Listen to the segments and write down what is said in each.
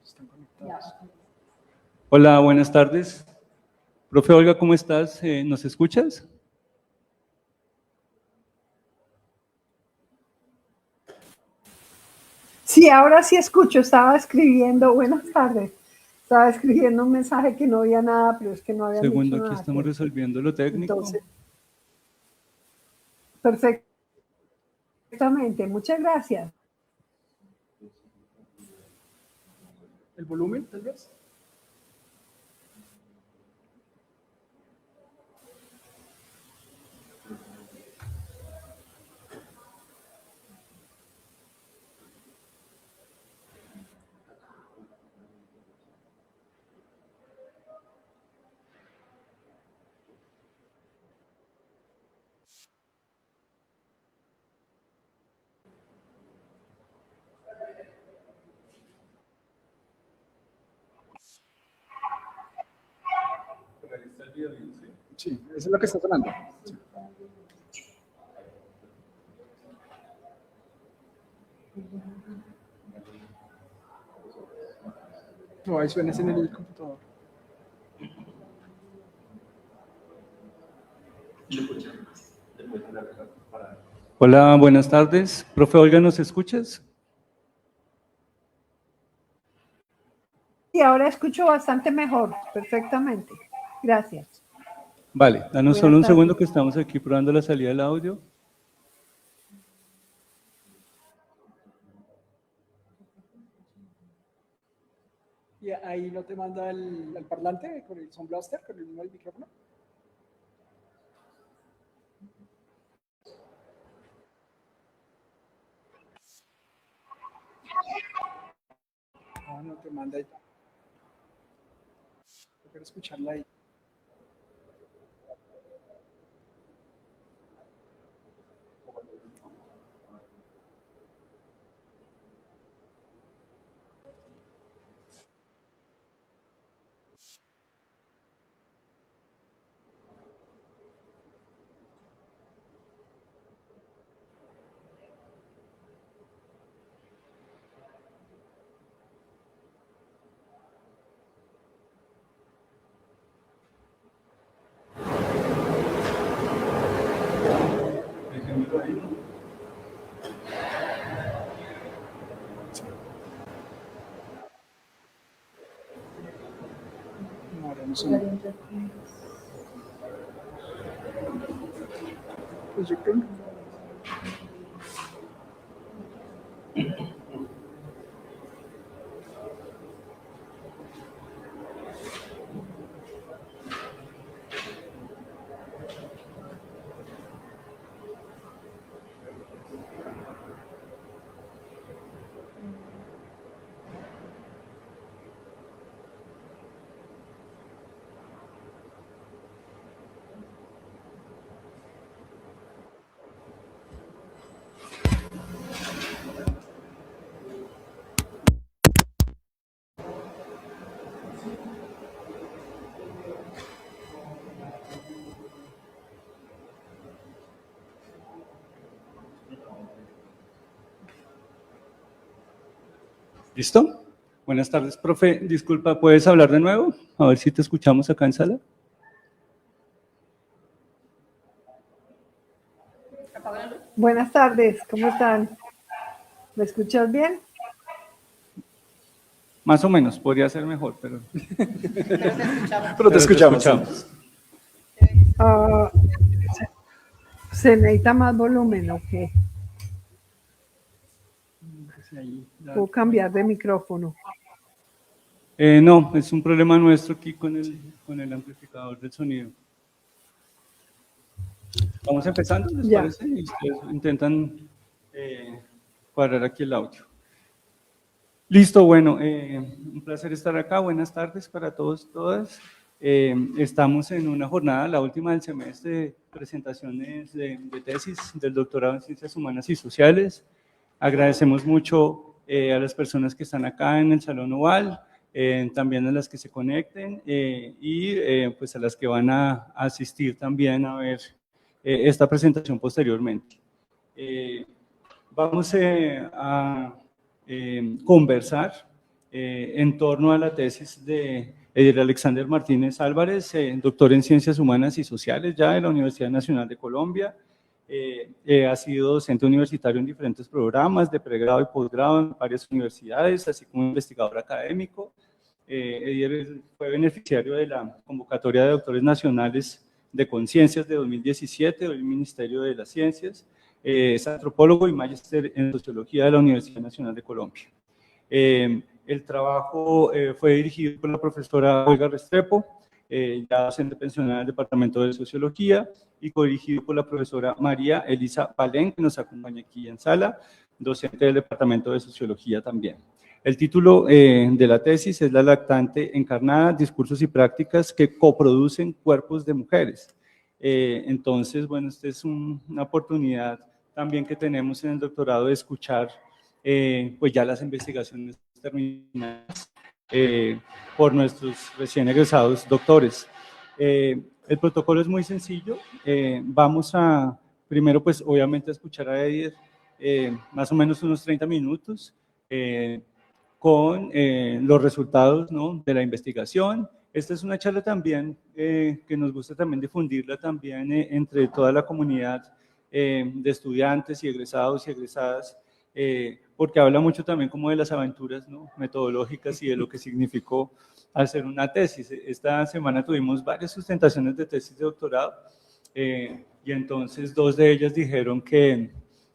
Están conectados. Hola, buenas tardes. Profe Olga, ¿cómo estás? ¿Nos escuchas? Sí, ahora sí escucho. Estaba escribiendo, buenas tardes. Estaba escribiendo un mensaje que no había nada, pero es que no había dicho Segundo, nada. aquí estamos resolviendo lo técnico. Entonces, perfectamente. Muchas gracias. ¿El volumen, tal vez? Sí, eso es lo que está sonando. Sí. No, ahí suena en el computador. Hola, buenas tardes. Profe Olga, ¿nos escuchas? Sí, ahora escucho bastante mejor. Perfectamente. Gracias. Vale, danos solo Buenas un tardes. segundo que estamos aquí probando la salida del audio. ¿Y ahí no te manda el parlante con el Sound Blaster, con el mismo micrófono? No, no te manda ahí. Yo quiero escucharla ahí. No, ahora no suena. Pues yo creo. ¿Listo? Buenas tardes, profe. Disculpa, ¿puedes hablar de nuevo? A ver si te escuchamos acá en sala. Buenas tardes. ¿Cómo están? ¿Me escuchas bien? Más o menos, podría ser mejor, pero... Pero te escuchamos. Ah, ¿se necesita más volumen o qué? Sí, ahí, ya. ¿Puedo cambiar de micrófono? No, es un problema nuestro aquí con el amplificador del sonido. Vamos empezando, ¿les Ya. parece? Y ustedes intentan cuadrar aquí el audio. Listo, bueno, un placer estar acá. Buenas tardes para todos y todas. Estamos en una jornada, la última del semestre, de presentaciones de tesis del doctorado en Ciencias Humanas y Sociales. Agradecemos mucho a las personas que están acá en el Salón Oval, también a las que se conecten y pues a las que van a asistir también a ver esta presentación posteriormente. Vamos a conversar en torno a la tesis de Edier Alexander Martínez Álvarez, doctor en Ciencias Humanas y Sociales ya de la Universidad Nacional de Colombia. Ha sido docente universitario en diferentes programas de pregrado y posgrado en varias universidades, así como investigador académico. Edier fue beneficiario de la convocatoria de doctores nacionales de conciencias de 2017 del Ministerio de las Ciencias. Es antropólogo y magíster en sociología de la Universidad Nacional de Colombia. El trabajo fue dirigido por la profesora Olga Restrepo, ya docente pensionada del Departamento de Sociología, y codirigido por la profesora María Elisa Palén, que nos acompaña aquí en sala, docente del Departamento de Sociología también. El título de la tesis es La lactante encarnada, discursos y prácticas que coproducen cuerpos de mujeres. Entonces, bueno, esta es una oportunidad también que tenemos en el doctorado de escuchar pues ya las investigaciones terminadas por nuestros recién egresados doctores. El protocolo es muy sencillo. Vamos a, primero pues obviamente a escuchar a Edier más o menos unos 30 minutos con los resultados, ¿no?, de la investigación. Esta es una charla también que nos gusta también difundirla también entre toda la comunidad de estudiantes y egresados y egresadas, porque habla mucho también como de las aventuras, ¿no?, metodológicas y de lo que significó hacer una tesis. Esta semana tuvimos varias sustentaciones de tesis de doctorado y entonces 2 de ellas dijeron que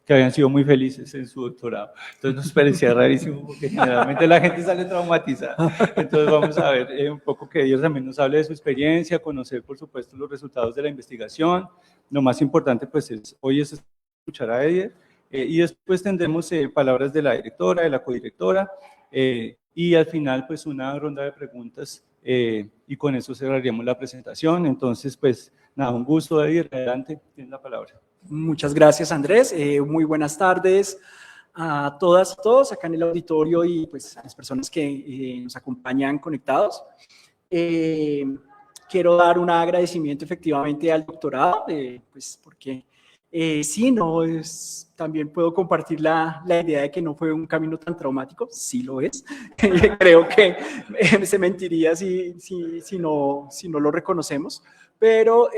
habían sido muy felices en su doctorado. Entonces nos parecía rarísimo porque generalmente la gente sale traumatizada. Entonces vamos a ver un poco que ellos también nos hable de su experiencia, conocer por supuesto los resultados de la investigación. Lo más importante pues hoy es escuchar a Edier y después tendremos palabras de la directora, de la codirectora y al final pues una ronda de preguntas y con eso cerraríamos la presentación. Entonces pues nada, un gusto, Edier, adelante, tienes la palabra. Muchas gracias, Andrés. Muy buenas tardes a todas y todos acá en el auditorio y pues a las personas que nos acompañan conectados. Quiero dar un agradecimiento efectivamente al doctorado, pues porque sí, no es, también puedo compartir la idea de que no fue un camino tan traumático, sí lo es. Creo que se mentiría si no lo reconocemos, pero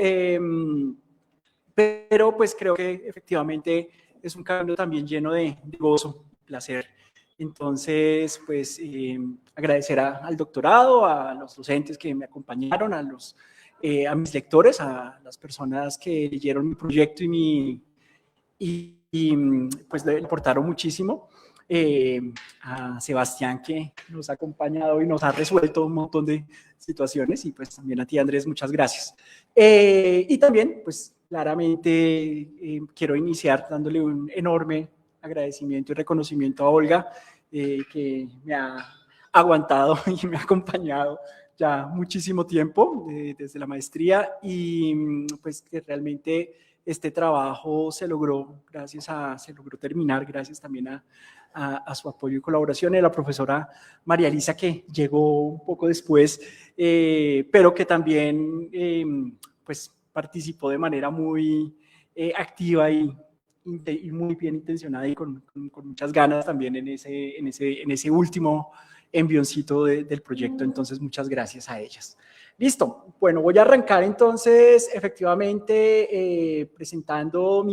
pues creo que efectivamente es un camino también lleno de gozo, placer. Entonces, pues agradecer al doctorado, a los docentes que me acompañaron, a mis lectores, a las personas que leyeron mi proyecto y pues le aportaron muchísimo. A Sebastián, que nos ha acompañado y nos ha resuelto un montón de situaciones, y pues también a ti, Andrés, muchas gracias. Y también, pues claramente quiero iniciar dándole un enorme agradecimiento y reconocimiento a Olga, que me ha aguantado y me ha acompañado ya muchísimo tiempo, desde la maestría, y pues que realmente este trabajo se logró terminar gracias también a su apoyo y colaboración, y a la profesora María Elisa, que llegó un poco después, pero que también pues participó de manera muy activa y muy bien intencionada y con muchas ganas también en ese último envioncito del proyecto. Entonces, muchas gracias a ellas. Listo. Bueno, voy a arrancar entonces efectivamente presentando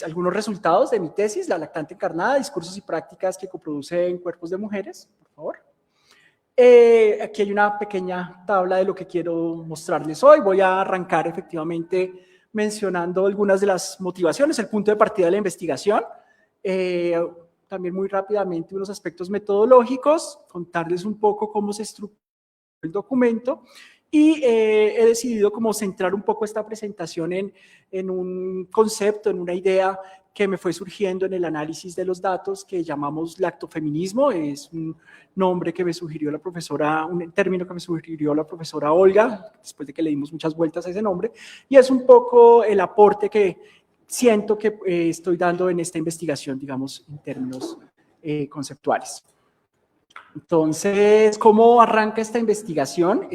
algunos resultados de mi tesis, La lactante encarnada, discursos y prácticas que coproducen cuerpos de mujeres, por favor. Aquí hay una pequeña tabla de lo que quiero mostrarles hoy. Voy a arrancar efectivamente mencionando algunas de las motivaciones, el punto de partida de la investigación, también muy rápidamente unos aspectos metodológicos, contarles un poco cómo se estructura el documento, y he decidido como centrar un poco esta presentación en un concepto, en una idea que me fue surgiendo en el análisis de los datos, que llamamos lactofeminismo. Es un nombre que me sugirió la profesora, un término que me sugirió la profesora Olga, después de que le dimos muchas vueltas a ese nombre, y es un poco el aporte que siento que estoy dando en esta investigación, digamos, en términos conceptuales. Entonces, ¿cómo arranca esta investigación?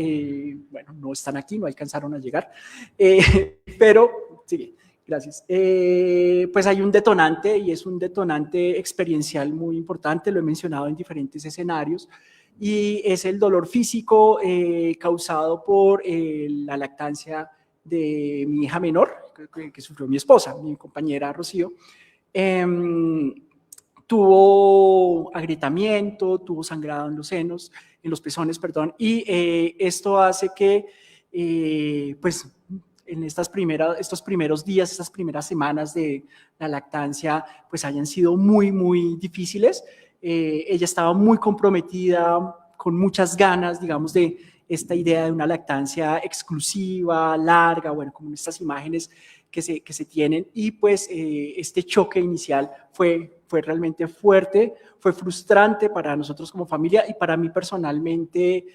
Bueno, no están aquí, no alcanzaron a llegar, pero sigue. Gracias. Pues hay un detonante y es un detonante experiencial muy importante, lo he mencionado en diferentes escenarios, y es el dolor físico causado por la lactancia de mi hija menor, que sufrió mi esposa, mi compañera Rocío. Tuvo agrietamiento, tuvo sangrado en los senos, en los pezones, perdón, y esto hace que, pues, en estos primeros días, estas primeras semanas de la lactancia, pues hayan sido muy, muy difíciles. Ella estaba muy comprometida, con muchas ganas, digamos, de esta idea de una lactancia exclusiva, larga, bueno, como estas imágenes que se tienen, y pues este choque inicial fue realmente fuerte, fue frustrante para nosotros como familia y para mí personalmente.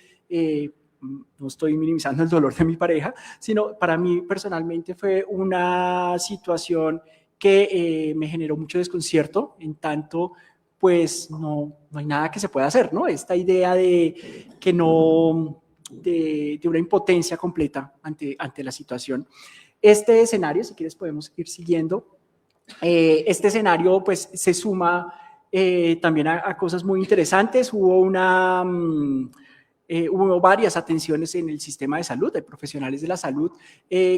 No estoy minimizando el dolor de mi pareja, sino para mí personalmente fue una situación que me generó mucho desconcierto, en tanto pues no hay nada que se pueda hacer, ¿no? Esta idea de que no, de una impotencia completa ante la situación. Este escenario, si quieres podemos ir siguiendo, este escenario pues se suma también a cosas muy interesantes. Hubo varias atenciones en el sistema de salud, de profesionales de la salud,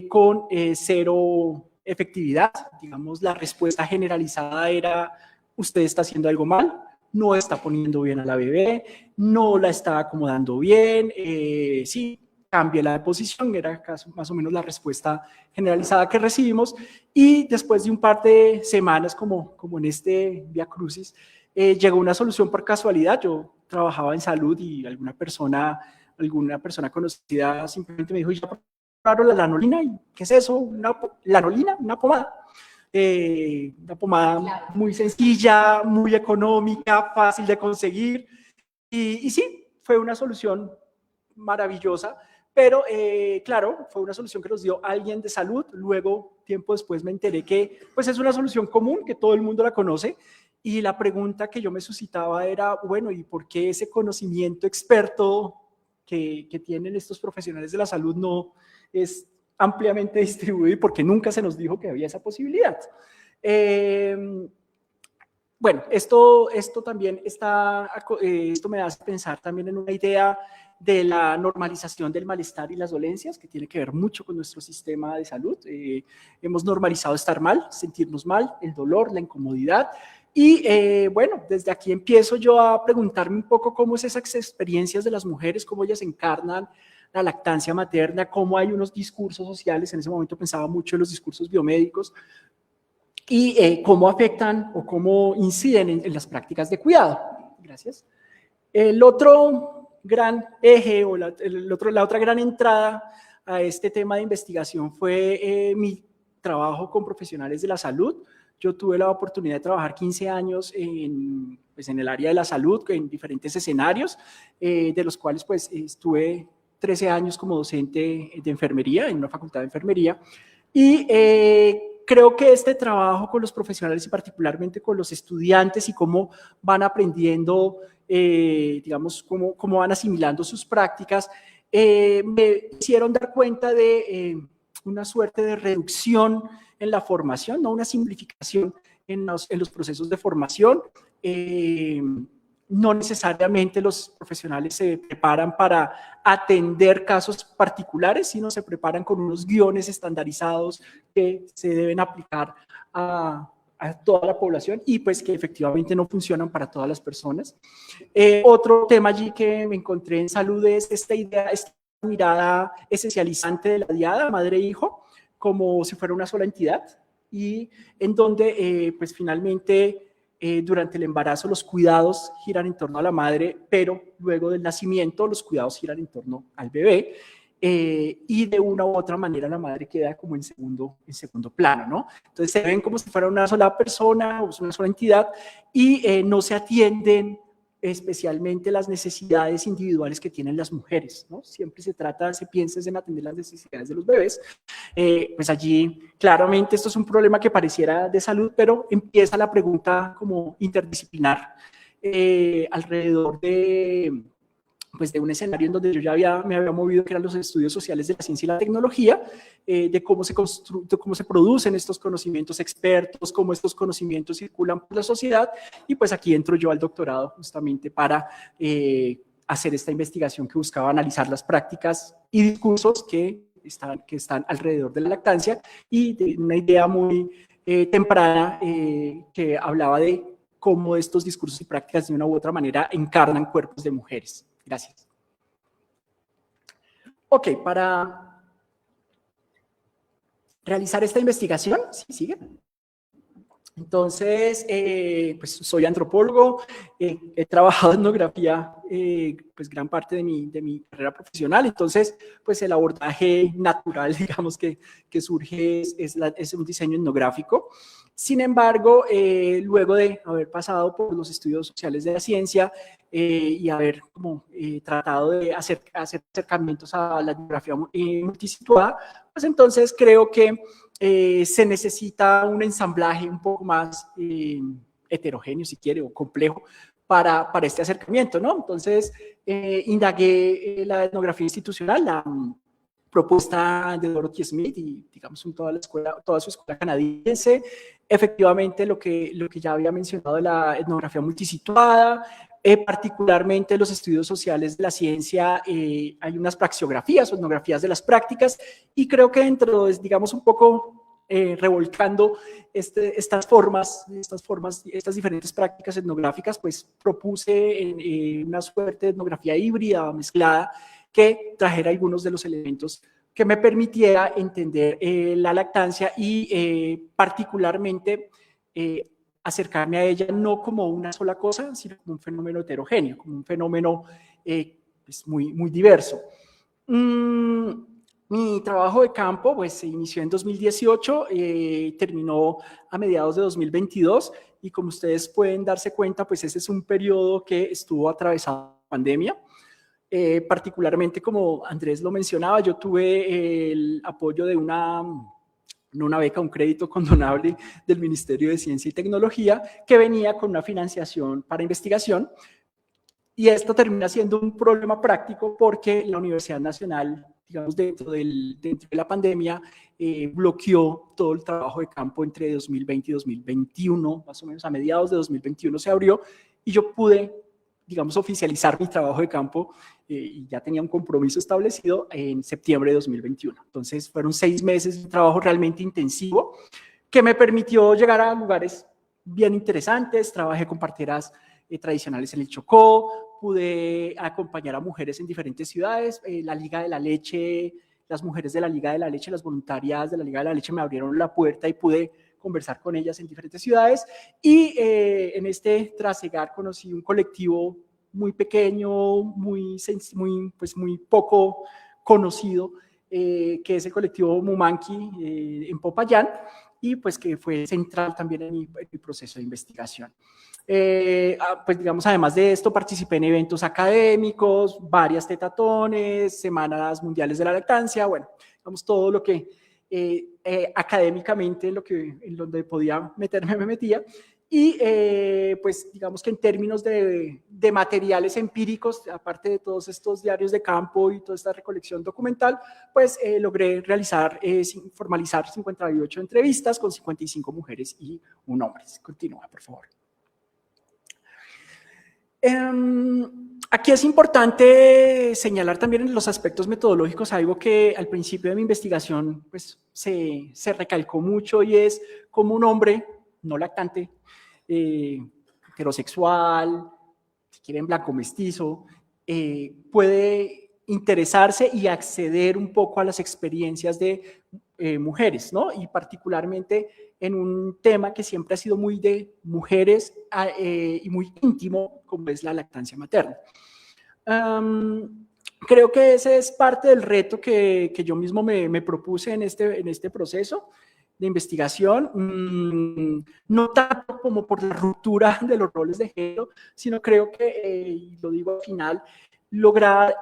con cero efectividad. Digamos, la respuesta generalizada era: usted está haciendo algo mal, no está poniendo bien a la bebé, no la está acomodando bien, sí, cambie la posición, era más o menos la respuesta generalizada que recibimos. Y después de un par de semanas, como en este Vía Crucis, llegó una solución por casualidad. Yo trabajaba en salud y alguna persona conocida simplemente me dijo: ¿ya probaron la lanolina? ¿Y qué es eso? ¿Lanolina? Una pomada. Una pomada muy sencilla, muy económica, fácil de conseguir. Y sí, fue una solución maravillosa, pero claro, fue una solución que nos dio alguien de salud. Luego, tiempo después, me enteré que pues es una solución común, que todo el mundo la conoce, y la pregunta que yo me suscitaba era: bueno, ¿y por qué ese conocimiento experto que tienen estos profesionales de la salud no es ampliamente distribuido, y por qué nunca se nos dijo que había esa posibilidad? Bueno, esto también esto me hace pensar también en una idea de la normalización del malestar y las dolencias, que tiene que ver mucho con nuestro sistema de salud. Hemos normalizado estar mal, sentirnos mal, el dolor, la incomodidad. Y bueno, desde aquí empiezo yo a preguntarme un poco cómo es esas experiencias de las mujeres, cómo ellas encarnan la lactancia materna, cómo hay unos discursos sociales. En ese momento pensaba mucho en los discursos biomédicos, y cómo afectan o cómo inciden en las prácticas de cuidado. Gracias. El otro gran eje o la otra gran entrada a este tema de investigación fue mi trabajo con profesionales de la salud. Yo tuve la oportunidad de trabajar 15 años en el área de la salud, en diferentes escenarios, de los cuales pues estuve 13 años como docente de enfermería en una facultad de enfermería. Y creo que este trabajo con los profesionales y particularmente con los estudiantes y cómo van aprendiendo, digamos, cómo van asimilando sus prácticas, me hicieron dar cuenta de una suerte de reducción en la formación, no una simplificación en los procesos de formación. No necesariamente los profesionales se preparan para atender casos particulares, sino se preparan con unos guiones estandarizados que se deben aplicar a toda la población, y pues que efectivamente no funcionan para todas las personas. Otro tema allí que me encontré en salud es esta idea, esta mirada esencializante de la diada, madre e hijo, como si fuera una sola entidad, y en donde pues finalmente durante el embarazo los cuidados giran en torno a la madre, pero luego del nacimiento los cuidados giran en torno al bebé, y de una u otra manera la madre queda como en segundo plano, ¿no? Entonces se ven como si fuera una sola persona o una sola entidad, y no se atienden especialmente las necesidades individuales que tienen las mujeres, ¿no? Siempre se piensa en atender las necesidades de los bebés. Pues allí claramente esto es un problema que pareciera de salud, pero empieza la pregunta como interdisciplinar alrededor de pues de un escenario en donde yo ya me había movido, que eran los estudios sociales de la ciencia y la tecnología, de cómo se producen estos conocimientos expertos, cómo estos conocimientos circulan por la sociedad, y pues aquí entro yo al doctorado justamente para hacer esta investigación que buscaba analizar las prácticas y discursos que están alrededor de la lactancia, y de una idea muy temprana que hablaba de cómo estos discursos y prácticas de una u otra manera encarnan cuerpos de mujeres. Gracias. Ok, para realizar esta investigación, ¿sí sigue? Entonces, pues soy antropólogo, he trabajado en etnografía pues gran parte de mi carrera profesional, entonces pues el abordaje natural, digamos, que surge es un diseño etnográfico. Sin embargo, luego de haber pasado por los estudios sociales de la ciencia y haber como, tratado de hacer acercamientos a la etnografía multisituada, pues entonces creo que se necesita un ensamblaje un poco más heterogéneo, si quiere, o complejo para este acercamiento, ¿no? Entonces, indagué la etnografía institucional, la propuesta de Dorothy Smith y, digamos, toda su escuela canadiense. Efectivamente, lo que ya había mencionado de la etnografía multisituada, particularmente los estudios sociales de la ciencia, hay unas praxiografías o etnografías de las prácticas, y creo que dentro, digamos, un poco revolcando estas diferentes prácticas etnográficas, pues propuse una suerte de etnografía híbrida o mezclada que trajera algunos de los elementos que me permitiera entender la lactancia y particularmente acercarme a ella no como una sola cosa, sino como un fenómeno heterogéneo, como un fenómeno pues muy diverso. Mi trabajo de campo pues, se inició en 2018, terminó a mediados de 2022, y como ustedes pueden darse cuenta, pues ese es un periodo que estuvo atravesado por la pandemia. Particularmente, como Andrés lo mencionaba, yo tuve el apoyo de una beca, un crédito condonable del Ministerio de Ciencia y Tecnología, que venía con una financiación para investigación, y esto termina siendo un problema práctico porque la Universidad Nacional, digamos, dentro de la pandemia, bloqueó todo el trabajo de campo entre 2020 y 2021, más o menos a mediados de 2021 se abrió, y yo pude, digamos, oficializar mi trabajo de campo y ya tenía un compromiso establecido en septiembre de 2021. Entonces fueron 6 meses de trabajo realmente intensivo que me permitió llegar a lugares bien interesantes. Trabajé con parteras tradicionales en el Chocó, pude acompañar a mujeres en diferentes ciudades, la Liga de la Leche, las mujeres de la Liga de la Leche, las voluntarias de la Liga de la Leche me abrieron la puerta y pude conversar con ellas en diferentes ciudades, y en este trasegar conocí un colectivo muy pequeño, muy poco conocido, que es el colectivo Mumanqui en Popayán, y pues que fue central también en mi proceso de investigación. Pues digamos, además de esto, participé en eventos académicos, varias tetatones, semanas mundiales de la lactancia, bueno, digamos, todo lo que académicamente en donde podía meterme, me metía. Y pues digamos que en términos de materiales empíricos, aparte de todos estos diarios de campo y toda esta recolección documental, pues logré formalizar 58 entrevistas con 55 mujeres y un hombre. Continúa, por favor. Aquí es importante señalar también en los aspectos metodológicos algo que al principio de mi investigación pues, se recalcó mucho, y es cómo un hombre no lactante, heterosexual, si quieren blanco mestizo, puede interesarse y acceder un poco a las experiencias de mujeres, ¿no? Y particularmente en un tema que siempre ha sido muy de mujeres y muy íntimo, como es la lactancia materna. Creo que ese es parte del reto que yo mismo me propuse en este proceso de investigación, no tanto como por la ruptura de los roles de género, sino creo que, y lo digo al final, lograr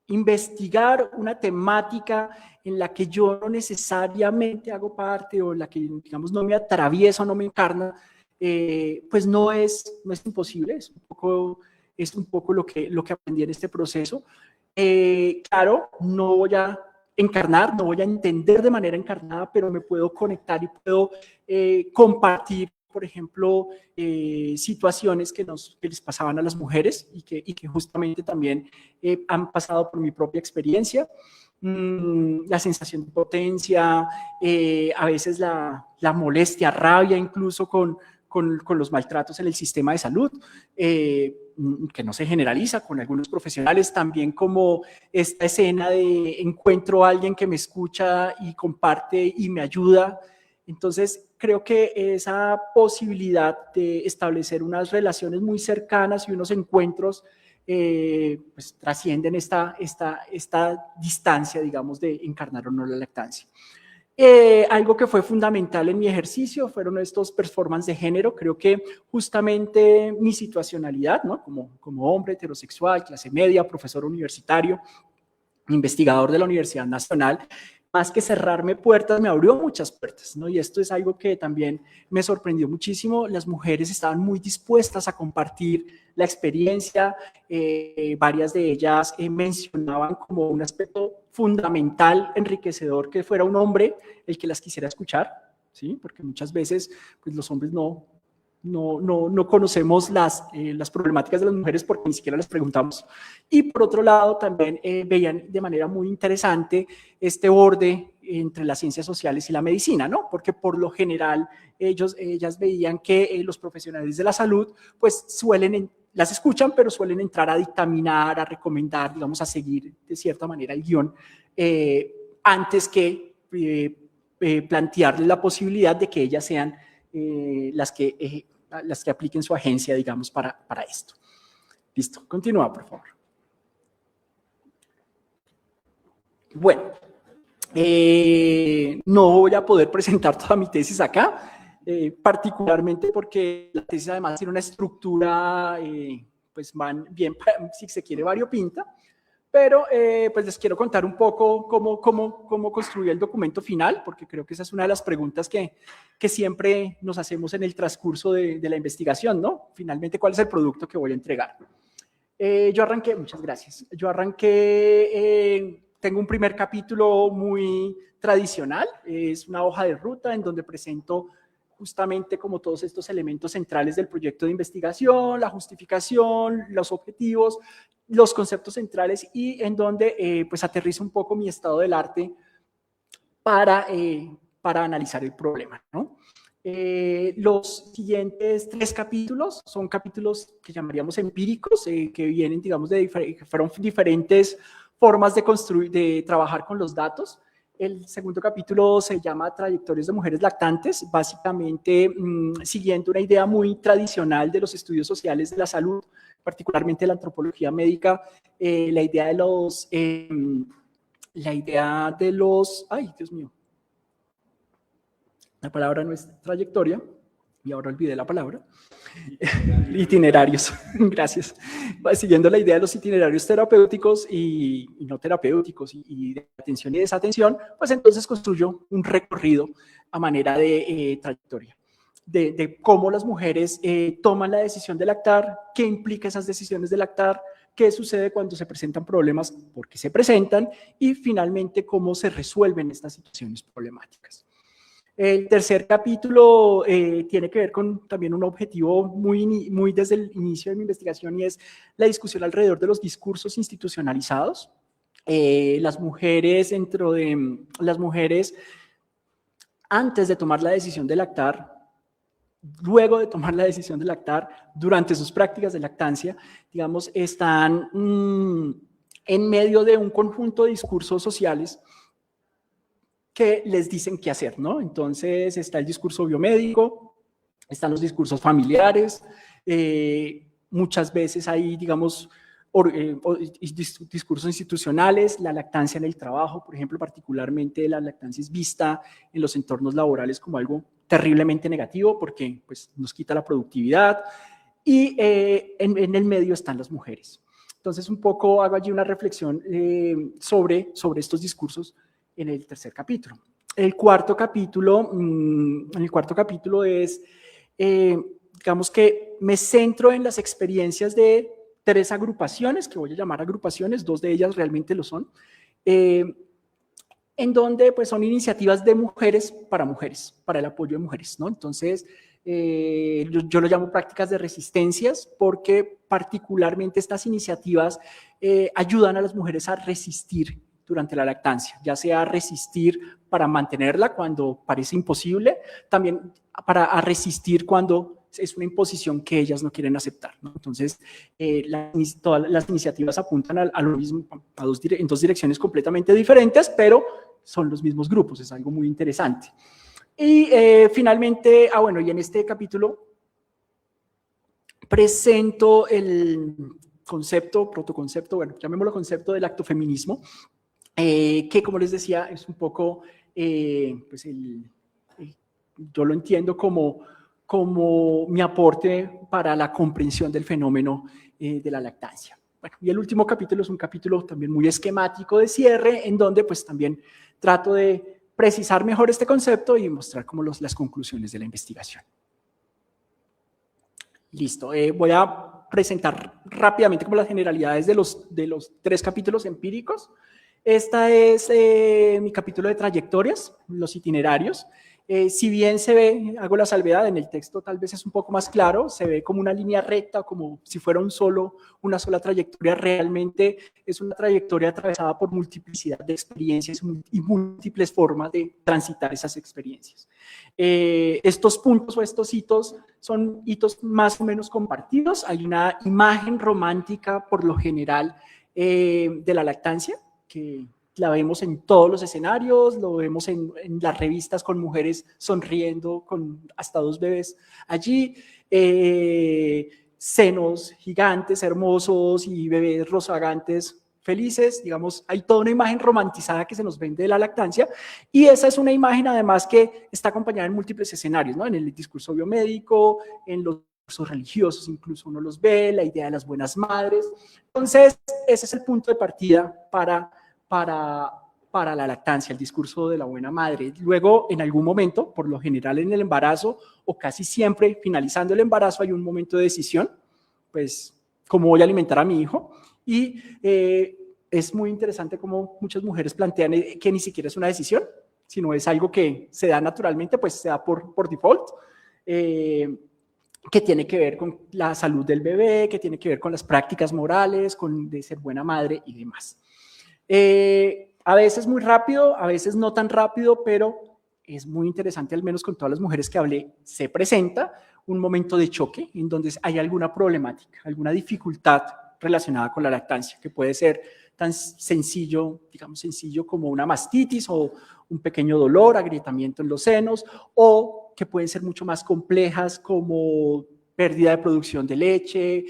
investigar una temática en la que yo no necesariamente hago parte, o en la que, digamos, no me atraviesa o no me encarna, pues no es imposible, es un poco lo que aprendí en este proceso. Claro, no voy a encarnar, no voy a entender de manera encarnada, pero me puedo conectar y puedo compartir, por ejemplo, situaciones que les pasaban a las mujeres y que justamente también han pasado por mi propia experiencia. La sensación de impotencia, a veces la molestia, rabia incluso con los maltratos en el sistema de salud, que no se generaliza con algunos profesionales, también como esta escena de encuentro a alguien que me escucha y comparte y me ayuda. Entonces, creo que esa posibilidad de establecer unas relaciones muy cercanas y unos encuentros pues trascienden esta distancia, digamos, de encarnar o no la lactancia. Algo que fue fundamental en mi ejercicio fueron estos performances de género. Creo que justamente mi situacionalidad, ¿no? como hombre heterosexual, clase media, profesor universitario, investigador de la Universidad Nacional, más que cerrarme puertas, me abrió muchas puertas, ¿no? Y esto es algo que también me sorprendió muchísimo. Las mujeres estaban muy dispuestas a compartir la experiencia. Varias de ellas mencionaban como un aspecto fundamental, enriquecedor, que fuera un hombre el que las quisiera escuchar, ¿sí? Porque muchas veces pues, los hombres no conocemos las problemáticas de las mujeres porque ni siquiera les preguntamos. Y por otro lado, también veían de manera muy interesante este borde entre las ciencias sociales y la medicina, ¿no? Porque por lo general ellas veían que los profesionales de la salud pues las escuchan, pero suelen entrar a dictaminar, a recomendar, digamos, a seguir de cierta manera el guión antes que plantearles la posibilidad de que ellas sean las que apliquen su agencia, digamos, para esto. Listo, continúa, por favor. Bueno, no voy a poder presentar toda mi tesis acá, particularmente porque la tesis además tiene una estructura, pues van bien, si se quiere, variopinta, pero pues les quiero contar un poco cómo construí el documento final, porque creo que esa es una de las preguntas que siempre nos hacemos en el transcurso de la investigación, ¿no? Finalmente, ¿cuál es el producto que voy a entregar? Yo arranqué, muchas gracias, tengo un primer capítulo muy tradicional, es una hoja de ruta en donde presento justamente como todos estos elementos centrales del proyecto de investigación, la justificación, los objetivos, los conceptos centrales y en donde pues aterrizo un poco mi estado del arte para analizar el problema, ¿no? Los siguientes 3 capítulos son capítulos que llamaríamos empíricos, que vienen, digamos, que fueron diferentes formas de trabajar con los datos. El segundo capítulo se llama Trayectorias de mujeres lactantes, básicamente siguiendo una idea muy tradicional de los estudios sociales de la salud, particularmente la antropología médica, la idea de los, ay, Dios mío, la palabra no es trayectoria, y ahora olvidé la palabra, itinerarios, gracias. Siguiendo la idea de los itinerarios terapéuticos y no terapéuticos y de atención y desatención, pues entonces construyo un recorrido a manera de trayectoria, de cómo las mujeres toman la decisión de lactar, qué implica esas decisiones de lactar, qué sucede cuando se presentan problemas, por qué se presentan y finalmente cómo se resuelven estas situaciones problemáticas. El tercer capítulo tiene que ver con también un objetivo muy desde el inicio de mi investigación y es la discusión alrededor de los discursos institucionalizados. Las mujeres, antes de tomar la decisión de lactar, luego de tomar la decisión de lactar, durante sus prácticas de lactancia, digamos, están en medio de un conjunto de discursos sociales que les dicen qué hacer, ¿no? Entonces está el discurso biomédico, están los discursos familiares, muchas veces hay, digamos, discursos institucionales, la lactancia en el trabajo, por ejemplo, particularmente la lactancia es vista en los entornos laborales como algo terriblemente negativo porque pues, nos quita la productividad y en el medio están las mujeres. Entonces, un poco hago allí una reflexión sobre estos discursos en el tercer capítulo. El cuarto capítulo es digamos que me centro en las experiencias de 3 agrupaciones, que voy a llamar agrupaciones, 2 de ellas realmente lo son, en donde pues son iniciativas de mujeres, para el apoyo de mujeres, ¿no? Entonces, yo lo llamo prácticas de resistencias porque particularmente estas iniciativas ayudan a las mujeres a resistir durante la lactancia, ya sea resistir para mantenerla cuando parece imposible, también a resistir cuando es una imposición que ellas no quieren aceptar, ¿no? Entonces, todas las iniciativas apuntan a lo mismo, en 2 direcciones completamente diferentes, pero son los mismos grupos, es algo muy interesante. Y finalmente, bueno, y en este capítulo presento el protoconcepto, bueno, llamémoslo concepto del actofeminismo, que como les decía, es un poco, pues yo lo entiendo como mi aporte para la comprensión del fenómeno de la lactancia. Bueno, y el último capítulo es un capítulo también muy esquemático de cierre, en donde pues también trato de precisar mejor este concepto y mostrar como las conclusiones de la investigación. Listo, voy a presentar rápidamente como las generalidades de los 3 capítulos empíricos. Esta es mi capítulo de trayectorias, los itinerarios. Si bien se ve, hago la salvedad, en el texto tal vez es un poco más claro, se ve como una línea recta, como si fuera una sola trayectoria, realmente es una trayectoria atravesada por multiplicidad de experiencias y múltiples formas de transitar esas experiencias. Estos puntos o estos hitos son hitos más o menos compartidos. Hay una imagen romántica por lo general de la lactancia, que la vemos en todos los escenarios, lo vemos en las revistas con mujeres sonriendo con hasta 2 bebés allí, senos gigantes, hermosos y bebés rozagantes felices, digamos, hay toda una imagen romantizada que se nos vende de la lactancia y esa es una imagen además que está acompañada en múltiples escenarios, ¿no? En el discurso biomédico, en los discursos religiosos, incluso uno los ve, la idea de las buenas madres. Entonces, ese es el punto de partida para la lactancia, el discurso de la buena madre. Luego, en algún momento, por lo general en el embarazo, o casi siempre finalizando el embarazo, hay un momento de decisión, pues, ¿cómo voy a alimentar a mi hijo? Y es muy interesante cómo muchas mujeres plantean que ni siquiera es una decisión, sino es algo que se da naturalmente, pues se da por default, que tiene que ver con la salud del bebé, que tiene que ver con las prácticas morales, de ser buena madre y demás. A veces muy rápido, a veces no tan rápido, pero es muy interesante, al menos con todas las mujeres que hablé, se presenta un momento de choque en donde hay alguna problemática, alguna dificultad relacionada con la lactancia, que puede ser tan sencillo, digamos sencillo como una mastitis o un pequeño dolor, agrietamiento en los senos, o que pueden ser mucho más complejas como pérdida de producción de leche,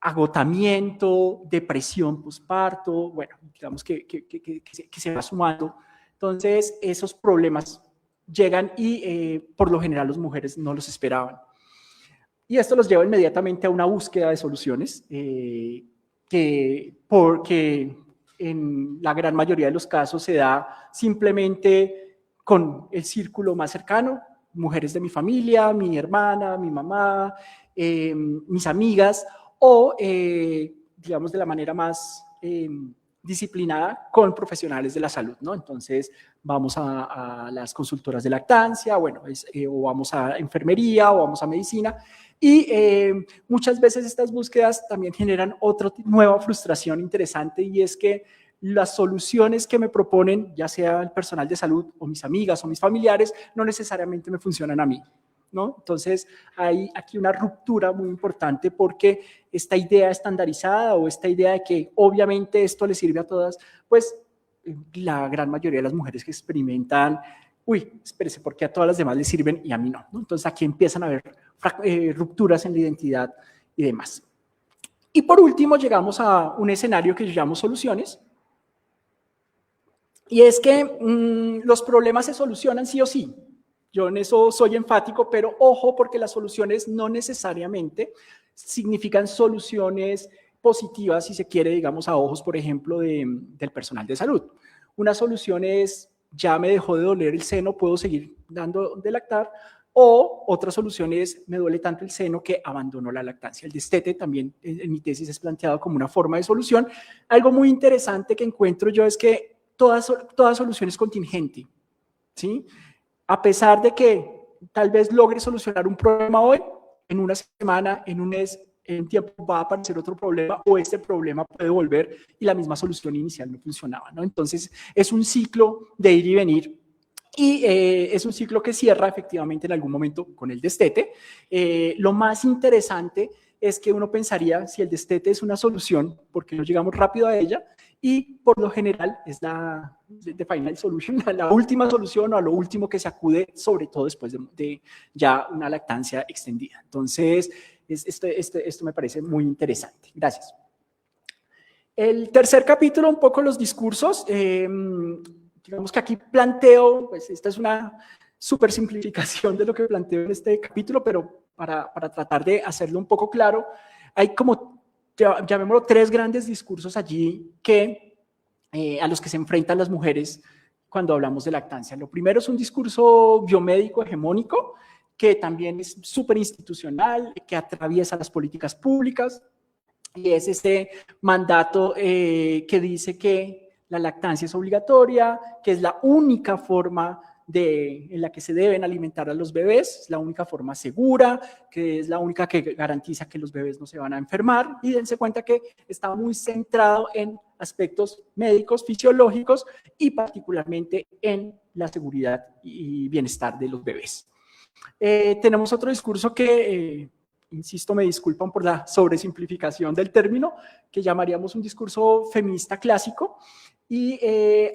agotamiento, depresión posparto, bueno, digamos que se va sumando. Entonces, esos problemas llegan y por lo general las mujeres no los esperaban. Y esto los lleva inmediatamente a una búsqueda de soluciones porque en la gran mayoría de los casos se da simplemente con el círculo más cercano, mujeres de mi familia, mi hermana, mi mamá, mis amigas, o digamos de la manera más disciplinada con profesionales de la salud, ¿no? Entonces vamos a las consultoras de lactancia, bueno, o vamos a enfermería o vamos a medicina y muchas veces estas búsquedas también generan otra nueva frustración interesante y es que las soluciones que me proponen, ya sea el personal de salud o mis amigas o mis familiares, no necesariamente me funcionan a mí, ¿no? Entonces hay aquí una ruptura muy importante porque esta idea estandarizada o esta idea de que obviamente esto le sirve a todas, pues la gran mayoría de las mujeres que experimentan, uy, espérese, ¿por qué a todas las demás les sirven y a mí no? Entonces aquí empiezan a haber rupturas en la identidad y demás. Y por último llegamos a un escenario que yo llamo soluciones. Y es que los problemas se solucionan sí o sí. Yo en eso soy enfático, pero ojo porque las soluciones no necesariamente significan soluciones positivas, si se quiere, digamos, a ojos, por ejemplo, del personal de salud. Una solución es, ya me dejó de doler el seno, puedo seguir dando de lactar, O otra solución es, me duele tanto el seno que abandono la lactancia. El destete también en mi tesis es planteado como una forma de solución. Algo muy interesante que encuentro yo es que toda solución es contingente, ¿sí? A pesar de que tal vez logre solucionar un problema hoy, en una semana, en un mes, en un tiempo va a aparecer otro problema o este problema puede volver y la misma solución inicial no funcionaba, ¿no? Entonces, es un ciclo de ir y venir. Y es un ciclo que cierra efectivamente en algún momento con el destete. Lo más interesante es que uno pensaría si el destete es una solución, porque no llegamos rápido a ella, y por lo general es la final solution, la última solución o a lo último que se acude, sobre todo después de ya una lactancia extendida. Entonces, esto me parece muy interesante. Gracias. El tercer capítulo, un poco los discursos. Digamos que aquí planteo, pues esta es una súper simplificación de lo que planteo en este capítulo, pero para tratar de hacerlo un poco claro, hay como, llamémoslo, 3 grandes discursos allí que, a los que se enfrentan las mujeres cuando hablamos de lactancia. Lo primero es un discurso biomédico hegemónico, que también es súper institucional, que atraviesa las políticas públicas, y es este mandato que dice que la lactancia es obligatoria, que es la única forma en la que se deben alimentar a los bebés, es la única forma segura, que es la única que garantiza que los bebés no se van a enfermar, y dense cuenta que está muy centrado en aspectos médicos, fisiológicos y particularmente en la seguridad y bienestar de los bebés. Tenemos otro discurso que, insisto, me disculpan por la sobresimplificación del término, que llamaríamos un discurso feminista clásico, y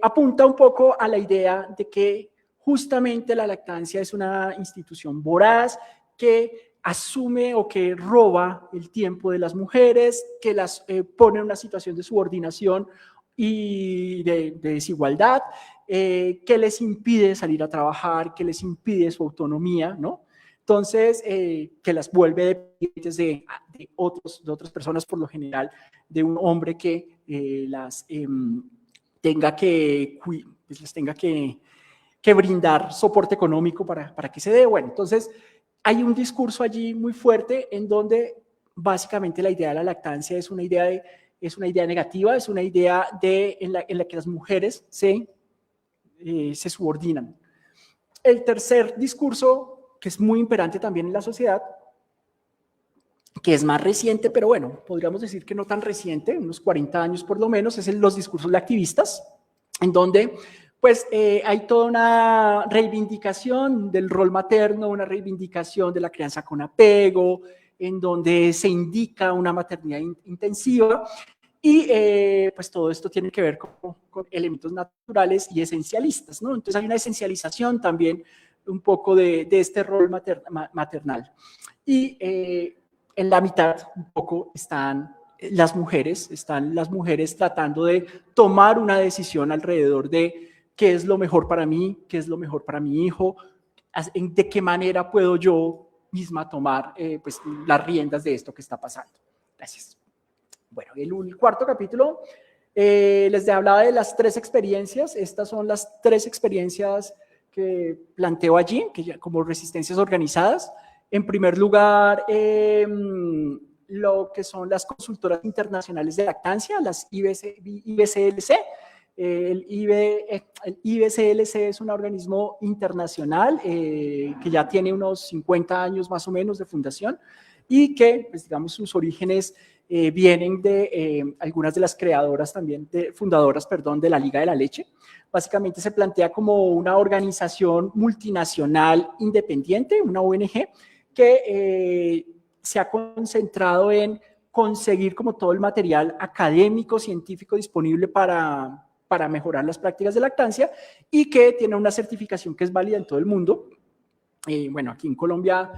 apunta un poco a la idea de que justamente la lactancia es una institución voraz que asume o que roba el tiempo de las mujeres, que las pone en una situación de subordinación y de desigualdad, que les impide salir a trabajar, que les impide su autonomía, ¿no? Entonces, que las vuelve dependientes de otras personas, por lo general, de un hombre que les tenga que brindar soporte económico para que se dé. Bueno, entonces hay un discurso allí muy fuerte en donde básicamente la idea de la lactancia es una idea negativa, es una idea en la que las mujeres se subordinan. El tercer discurso, que es muy imperante también en la sociedad, que es más reciente, pero bueno, podríamos decir que no tan reciente, unos 40 años por lo menos, es los discursos activistas, en donde pues hay toda una reivindicación del rol materno, una reivindicación de la crianza con apego, en donde se indica una maternidad intensiva, y pues todo esto tiene que ver con elementos naturales y esencialistas, ¿no? Entonces hay una esencialización también un poco de este rol maternal. Y en la mitad un poco están las mujeres tratando de tomar una decisión alrededor de qué es lo mejor para mí, qué es lo mejor para mi hijo, de qué manera puedo yo misma tomar pues, las riendas de esto que está pasando. Gracias. Bueno, el cuarto capítulo les hablaba de las 3 experiencias. Estas son las 3 experiencias que planteo allí, como resistencias organizadas. En primer lugar, lo que son las consultoras internacionales de lactancia, las IBCLC. El IBCLC es un organismo internacional que ya tiene unos 50 años más o menos de fundación y que, pues, digamos, sus orígenes vienen de algunas de las fundadoras de la Liga de la Leche. Básicamente se plantea como una organización multinacional independiente, una ONG, que se ha concentrado en conseguir como todo el material académico, científico disponible para mejorar las prácticas de lactancia y que tiene una certificación que es válida en todo el mundo. Bueno, aquí en Colombia,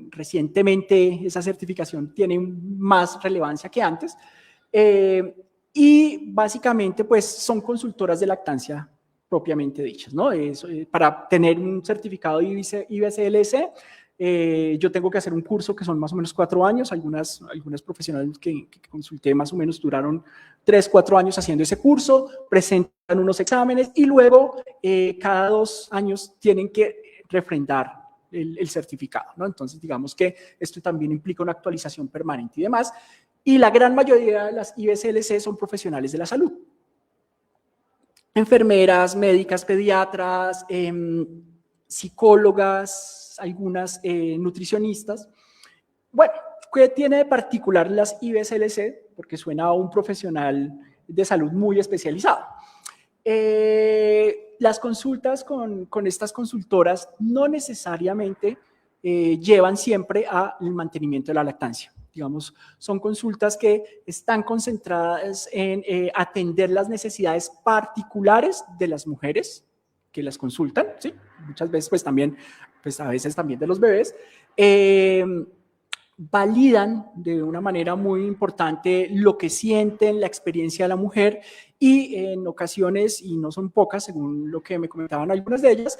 recientemente esa certificación tiene más relevancia que antes. Y básicamente, pues, son consultoras de lactancia propiamente dichas, ¿no? Para tener un certificado IBCLC, yo tengo que hacer un curso que son más o menos 4 años. Algunas profesionales que consulté más o menos duraron 3, 4 años haciendo ese curso, presentan unos exámenes y luego cada 2 años tienen que refrendar el certificado, ¿no? Entonces, digamos que esto también implica una actualización permanente y demás. Y la gran mayoría de las IBCLC son profesionales de la salud. Enfermeras, médicas, pediatras, psicólogas, algunas nutricionistas. Bueno, ¿qué tiene de particular las IBCLC? Porque suena a un profesional de salud muy especializado. Las consultas con estas consultoras no necesariamente llevan siempre al mantenimiento de la lactancia. Digamos, son consultas que están concentradas en atender las necesidades particulares de las mujeres que las consultan, ¿sí? Muchas veces, pues también, pues a veces también de los bebés. Validan de una manera muy importante lo que sienten, la experiencia de la mujer y en ocasiones, y no son pocas, según lo que me comentaban algunas de ellas,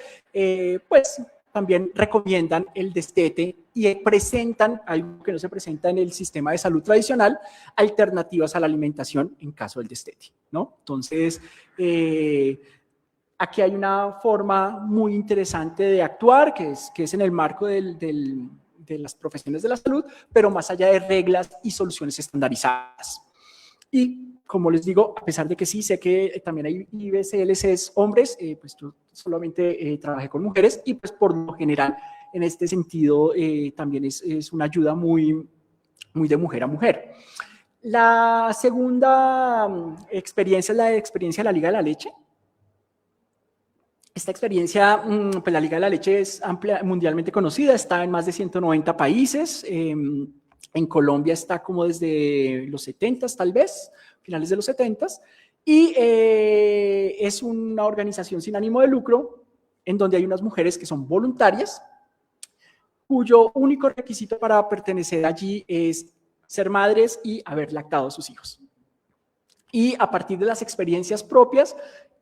pues también recomiendan el destete y presentan algo que no se presenta en el sistema de salud tradicional, alternativas a la alimentación en caso del destete, ¿no? Entonces, aquí hay una forma muy interesante de actuar, que es en el marco de las profesiones de la salud, pero más allá de reglas y soluciones estandarizadas. Y como les digo, a pesar de que sí sé que también hay IBCLCs hombres, pues yo solamente trabajé con mujeres y pues por lo general en este sentido también es una ayuda muy de mujer a mujer. La segunda experiencia es la experiencia de la Liga de la Leche. Esta experiencia, pues la Liga de la Leche es amplia, mundialmente conocida, está en más de 190 países. En Colombia está como desde los 70 tal vez, finales de los 70 y es una organización sin ánimo de lucro en donde hay unas mujeres que son voluntarias, cuyo único requisito para pertenecer allí es ser madres y haber lactado a sus hijos. Y a partir de las experiencias propias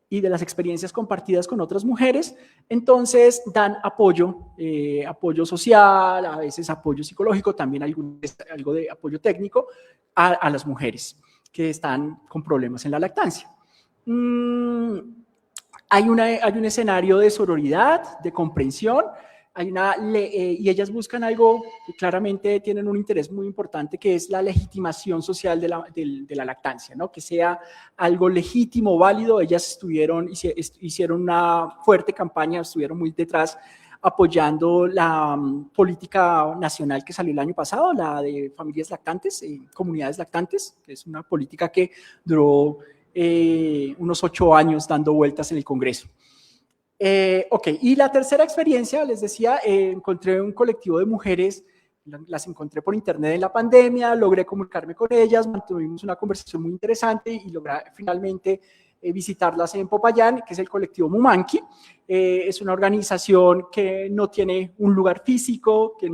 y de las experiencias compartidas con otras mujeres, entonces dan apoyo, apoyo social, a veces apoyo psicológico, también algo de apoyo técnico a las mujeres que están con problemas en la lactancia. Hay un escenario de sororidad, de comprensión, y ellas buscan algo que claramente tienen un interés muy importante, que es la legitimación social de la lactancia, ¿no? Que sea algo legítimo, válido. Ellas hicieron una fuerte campaña, estuvieron muy detrás apoyando la política nacional que salió el año pasado, la de familias lactantes, comunidades lactantes, que es una política que duró unos 8 años dando vueltas en el Congreso. Ok, y la tercera experiencia, les decía, encontré un colectivo de mujeres, las encontré por internet en la pandemia, logré comunicarme con ellas, mantuvimos una conversación muy interesante y logré finalmente visitarlas en Popayán, que es el colectivo Mumanqui. Es una organización que no tiene un lugar físico, que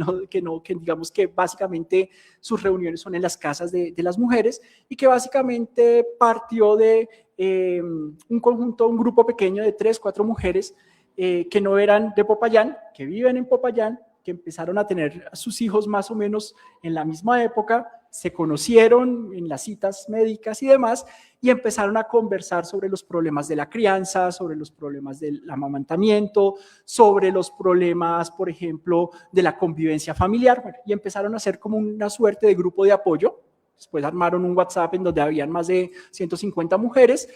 digamos que básicamente sus reuniones son en las casas de las mujeres y que básicamente partió de un grupo pequeño de 3, 4 mujeres que no eran de Popayán, que viven en Popayán, que empezaron a tener a sus hijos más o menos en la misma época, se conocieron en las citas médicas y demás, y empezaron a conversar sobre los problemas de la crianza, sobre los problemas del amamantamiento, sobre los problemas, por ejemplo, de la convivencia familiar, bueno, y empezaron a hacer como una suerte de grupo de apoyo. Después armaron un WhatsApp en donde habían más de 150 mujeres,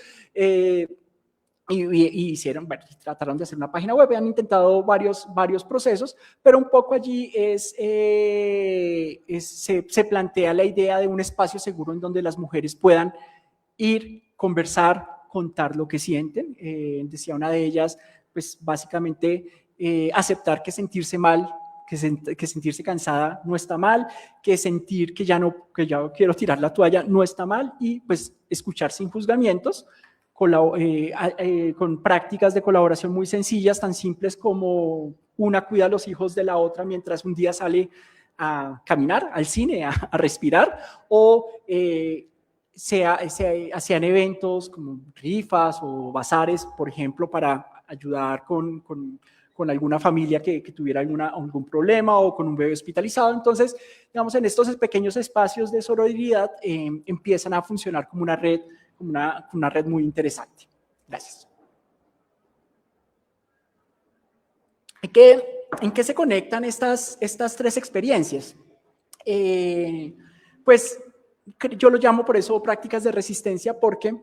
y hicieron, bueno, trataron de hacer una página web, han intentado varios procesos, pero un poco allí se plantea la idea de un espacio seguro en donde las mujeres puedan ir, conversar, contar lo que sienten. Decía una de ellas, pues básicamente aceptar que sentirse mal, que sentirse cansada no está mal, que sentir que ya quiero tirar la toalla no está mal, y pues escuchar sin juzgamientos, con prácticas de colaboración muy sencillas, tan simples como una cuida a los hijos de la otra mientras un día sale a caminar, al cine, a respirar, o se hacían eventos como rifas o bazares, por ejemplo, para ayudar con alguna familia que tuviera algún problema o con un bebé hospitalizado. Entonces, digamos, en estos pequeños espacios de sororidad empiezan a funcionar como una red, una red muy interesante. Gracias. Hay que ¿En qué se conectan estas tres experiencias? Pues yo lo llamo por eso prácticas de resistencia, porque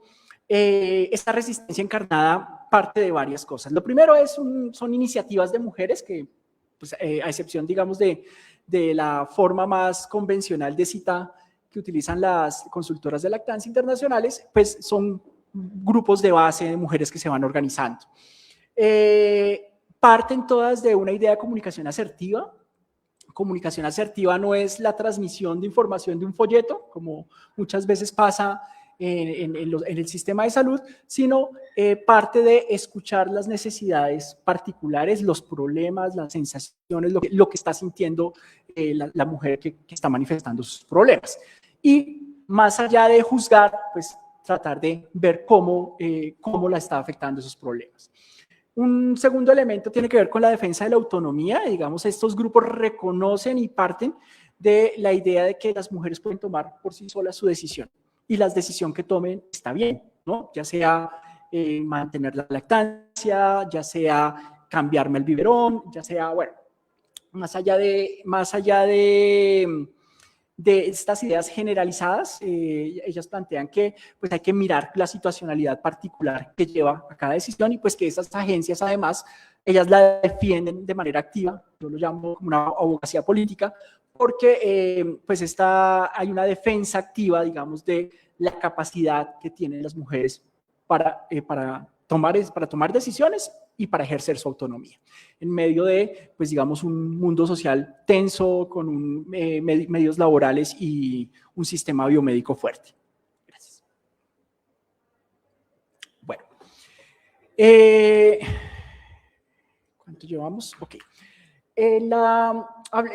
esta resistencia encarnada parte de varias cosas. Lo primero son iniciativas de mujeres que, pues, a excepción, digamos, de la forma más convencional de cita que utilizan las consultoras de lactancia internacionales, pues son grupos de base de mujeres que se van organizando. Parten todas de una idea de comunicación asertiva. Comunicación asertiva no es la transmisión de información de un folleto, como muchas veces pasa en el sistema de salud, sino parte de escuchar las necesidades particulares, los problemas, las sensaciones, lo que está sintiendo la mujer que está manifestando sus problemas. Y más allá de juzgar, pues tratar de ver cómo la está afectando esos problemas. Un segundo elemento tiene que ver con la defensa de la autonomía. Digamos, estos grupos reconocen y parten de la idea de que las mujeres pueden tomar por sí solas su decisión, y la decisión que tomen está bien, ¿no? Ya sea mantener la lactancia, ya sea cambiarme el biberón, ya sea, bueno, más allá de estas ideas generalizadas, ellas plantean que pues, hay que mirar la situacionalidad particular que lleva a cada decisión, y pues que esas agencias además, ellas la defienden de manera activa. Yo lo llamo como una abogacía política, porque pues hay una defensa activa, digamos, de la capacidad que tienen las mujeres para tomar decisiones y para ejercer su autonomía, en medio de, pues digamos, un mundo social tenso, con medios laborales y un sistema biomédico fuerte. Gracias. Bueno. ¿Cuánto llevamos? Ok.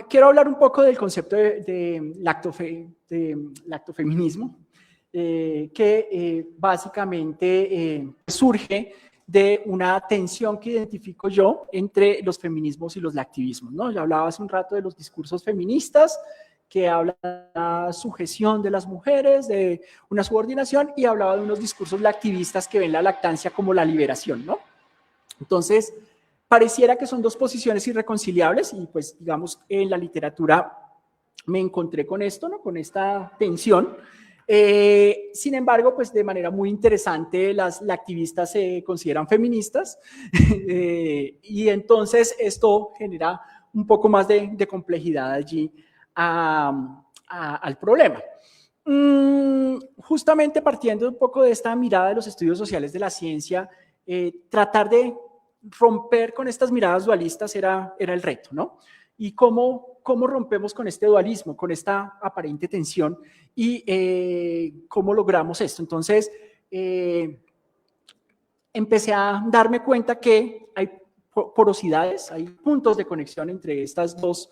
Quiero hablar un poco del concepto de lactofeminismo, que básicamente surge de una tensión que identifico yo entre los feminismos y los lactivismos, ¿no? Ya hablaba hace un rato de los discursos feministas, que hablan de la sujeción de las mujeres, de una subordinación, y hablaba de unos discursos lactivistas que ven la lactancia como la liberación, ¿no? Entonces, pareciera que son dos posiciones irreconciliables, y pues, digamos, en la literatura me encontré con esto, ¿no? Con esta tensión. Sin embargo, pues de manera muy interesante, las lactivistas se consideran feministas, y entonces esto genera un poco más de complejidad allí al problema. Justamente partiendo un poco de esta mirada de los estudios sociales de la ciencia, tratar de romper con estas miradas dualistas era el reto, ¿no? Y cómo rompemos con este dualismo, con esta aparente tensión, y cómo logramos esto. Entonces, empecé a darme cuenta que hay porosidades, hay puntos de conexión entre estas dos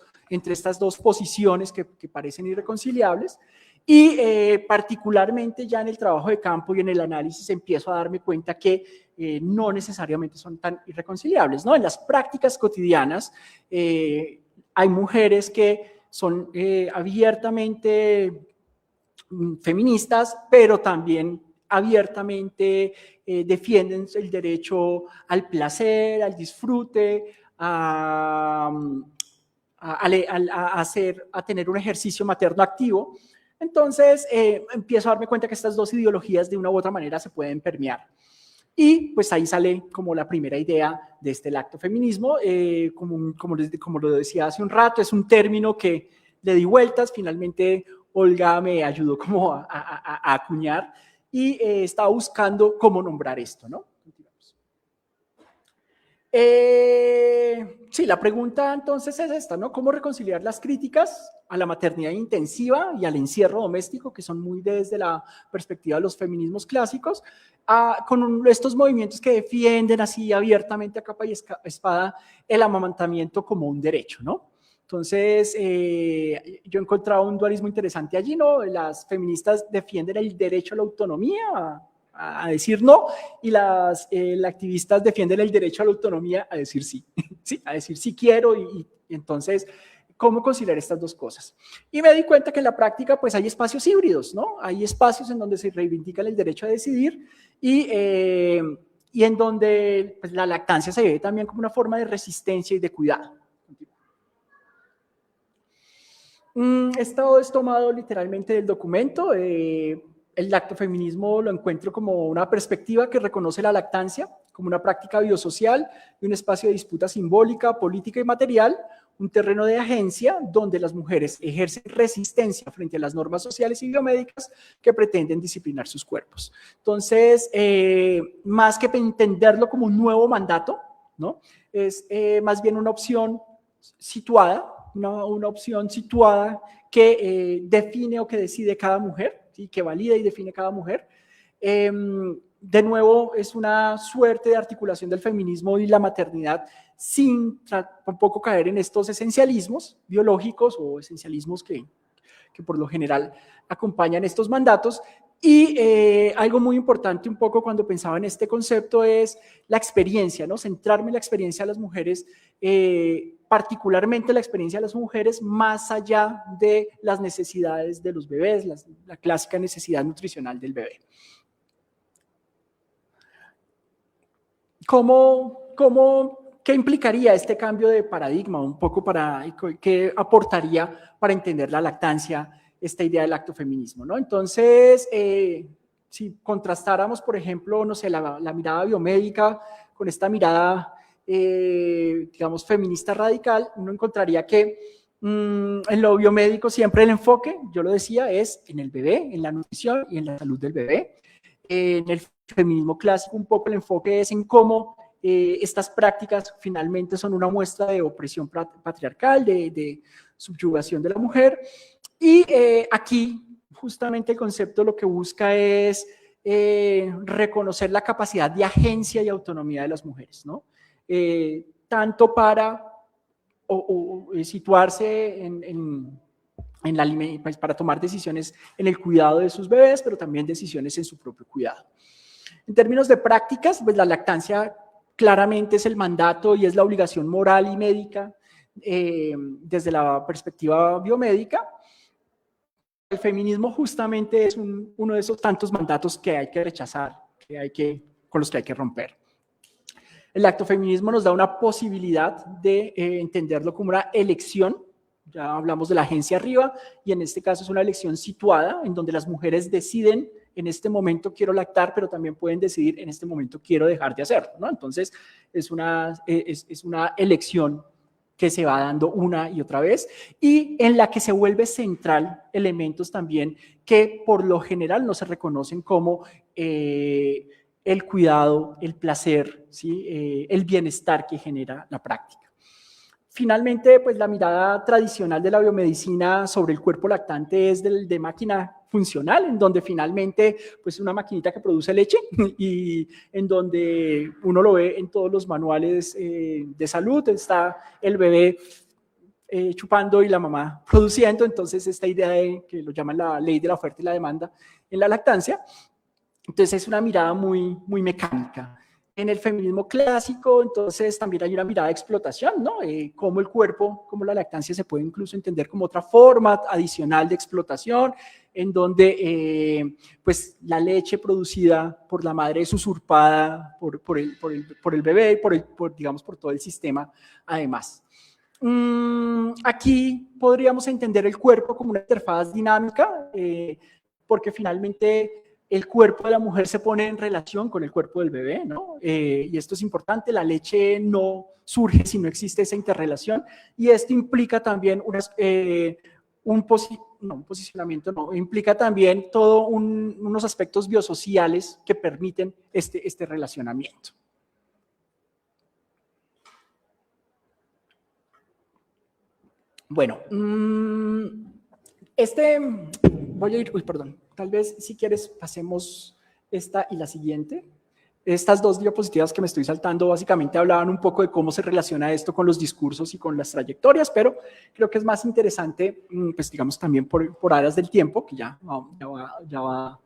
posiciones que parecen irreconciliables, y particularmente ya en el trabajo de campo y en el análisis empiezo a darme cuenta que no necesariamente son tan irreconciliables, ¿no? En las prácticas cotidianas hay mujeres que son abiertamente feministas, pero también abiertamente defienden el derecho al placer, al disfrute, a tener un ejercicio materno activo. Entonces empiezo a darme cuenta que estas dos ideologías de una u otra manera se pueden permear. Y pues ahí sale como la primera idea de este lactofeminismo, como lo decía hace un rato, es un término que le di vueltas, finalmente Olga me ayudó como a acuñar, y estaba buscando cómo nombrar esto, ¿no? Sí, la pregunta entonces es esta, ¿no? ¿Cómo reconciliar las críticas a la maternidad intensiva y al encierro doméstico, que son muy desde la perspectiva de los feminismos clásicos, con estos movimientos que defienden así abiertamente a capa y espada el amamantamiento como un derecho, ¿no? Entonces, yo he encontrado un dualismo interesante allí, ¿no? Las feministas defienden el derecho a la autonomía, a decir no, y las activistas defienden el derecho a la autonomía a decir sí, ¿sí? A decir sí quiero, y entonces, ¿cómo conciliar estas dos cosas? Y me di cuenta que en la práctica pues hay espacios híbridos, ¿no? Hay espacios en donde se reivindica el derecho a decidir, y en donde pues, la lactancia se ve también como una forma de resistencia y de cuidado. Esto es tomado literalmente del documento. El lactofeminismo lo encuentro como una perspectiva que reconoce la lactancia como una práctica biosocial y un espacio de disputa simbólica, política y material, un terreno de agencia donde las mujeres ejercen resistencia frente a las normas sociales y biomédicas que pretenden disciplinar sus cuerpos. Entonces, más que entenderlo como un nuevo mandato, ¿no? Es más bien una opción situada, una opción situada que define o que decide cada mujer, ¿sí? Que valida y define cada mujer. De nuevo, es una suerte de articulación del feminismo y la maternidad sin tampoco caer en estos esencialismos biológicos o esencialismos que por lo general acompañan estos mandatos. Y algo muy importante un poco cuando pensaba en este concepto es la experiencia, ¿no? Centrarme en la experiencia de las mujeres, particularmente la experiencia de las mujeres más allá de las necesidades de los bebés, la clásica necesidad nutricional del bebé. ¿Qué implicaría este cambio de paradigma? Un poco ¿qué aportaría para entender la lactancia, esta idea del lactofeminismo, ¿no? Entonces, si contrastáramos, por ejemplo, no sé, la mirada biomédica con esta mirada, digamos, feminista radical, uno encontraría que en lo biomédico siempre el enfoque, yo lo decía, es en el bebé, en la nutrición y en la salud del bebé. En el feminismo clásico un poco el enfoque es en cómo estas prácticas finalmente son una muestra de opresión patriarcal, de subyugación de la mujer. Y aquí justamente el concepto lo que busca es reconocer la capacidad de agencia y autonomía de las mujeres, ¿no? Tanto para situarse pues para tomar decisiones en el cuidado de sus bebés, pero también decisiones en su propio cuidado. En términos de prácticas, pues la lactancia claramente es el mandato y es la obligación moral y médica desde la perspectiva biomédica. El feminismo justamente es uno de esos tantos mandatos que hay que rechazar, con los que hay que romper. El lactofeminismo nos da una posibilidad de entenderlo como una elección. Ya hablamos de la agencia arriba, y en este caso es una elección situada, en donde las mujeres deciden, en este momento quiero lactar, pero también pueden decidir, en este momento quiero dejar de hacerlo, ¿no? Entonces, es una elección que se va dando una y otra vez, y en la que se vuelve central elementos también que por lo general no se reconocen como el cuidado, el placer, ¿sí? El bienestar que genera la práctica. Finalmente, pues la mirada tradicional de la biomedicina sobre el cuerpo lactante es de máquina funcional, en donde finalmente pues una maquinita que produce leche y en donde uno lo ve en todos los manuales de salud, está el bebé chupando y la mamá produciendo. Entonces esta idea que lo llaman la ley de la oferta y la demanda en la lactancia, entonces es una mirada muy, muy mecánica. En el feminismo clásico, entonces, también hay una mirada de explotación, ¿no? Cómo el cuerpo, cómo la lactancia se puede incluso entender como otra forma adicional de explotación, en donde, pues, la leche producida por la madre es usurpada por el bebé y digamos, por todo el sistema, además. Aquí podríamos entender el cuerpo como una interfaz dinámica, porque finalmente el cuerpo de la mujer se pone en relación con el cuerpo del bebé, ¿no? Y esto es importante, la leche no surge si no existe esa interrelación, y esto implica también implica también todos unos aspectos biosociales que permiten este relacionamiento. Bueno, tal vez si quieres pasemos esta y la siguiente. Estas dos diapositivas que me estoy saltando básicamente hablaban un poco de cómo se relaciona esto con los discursos y con las trayectorias, pero creo que es más interesante, pues digamos también por áreas del tiempo, que ya va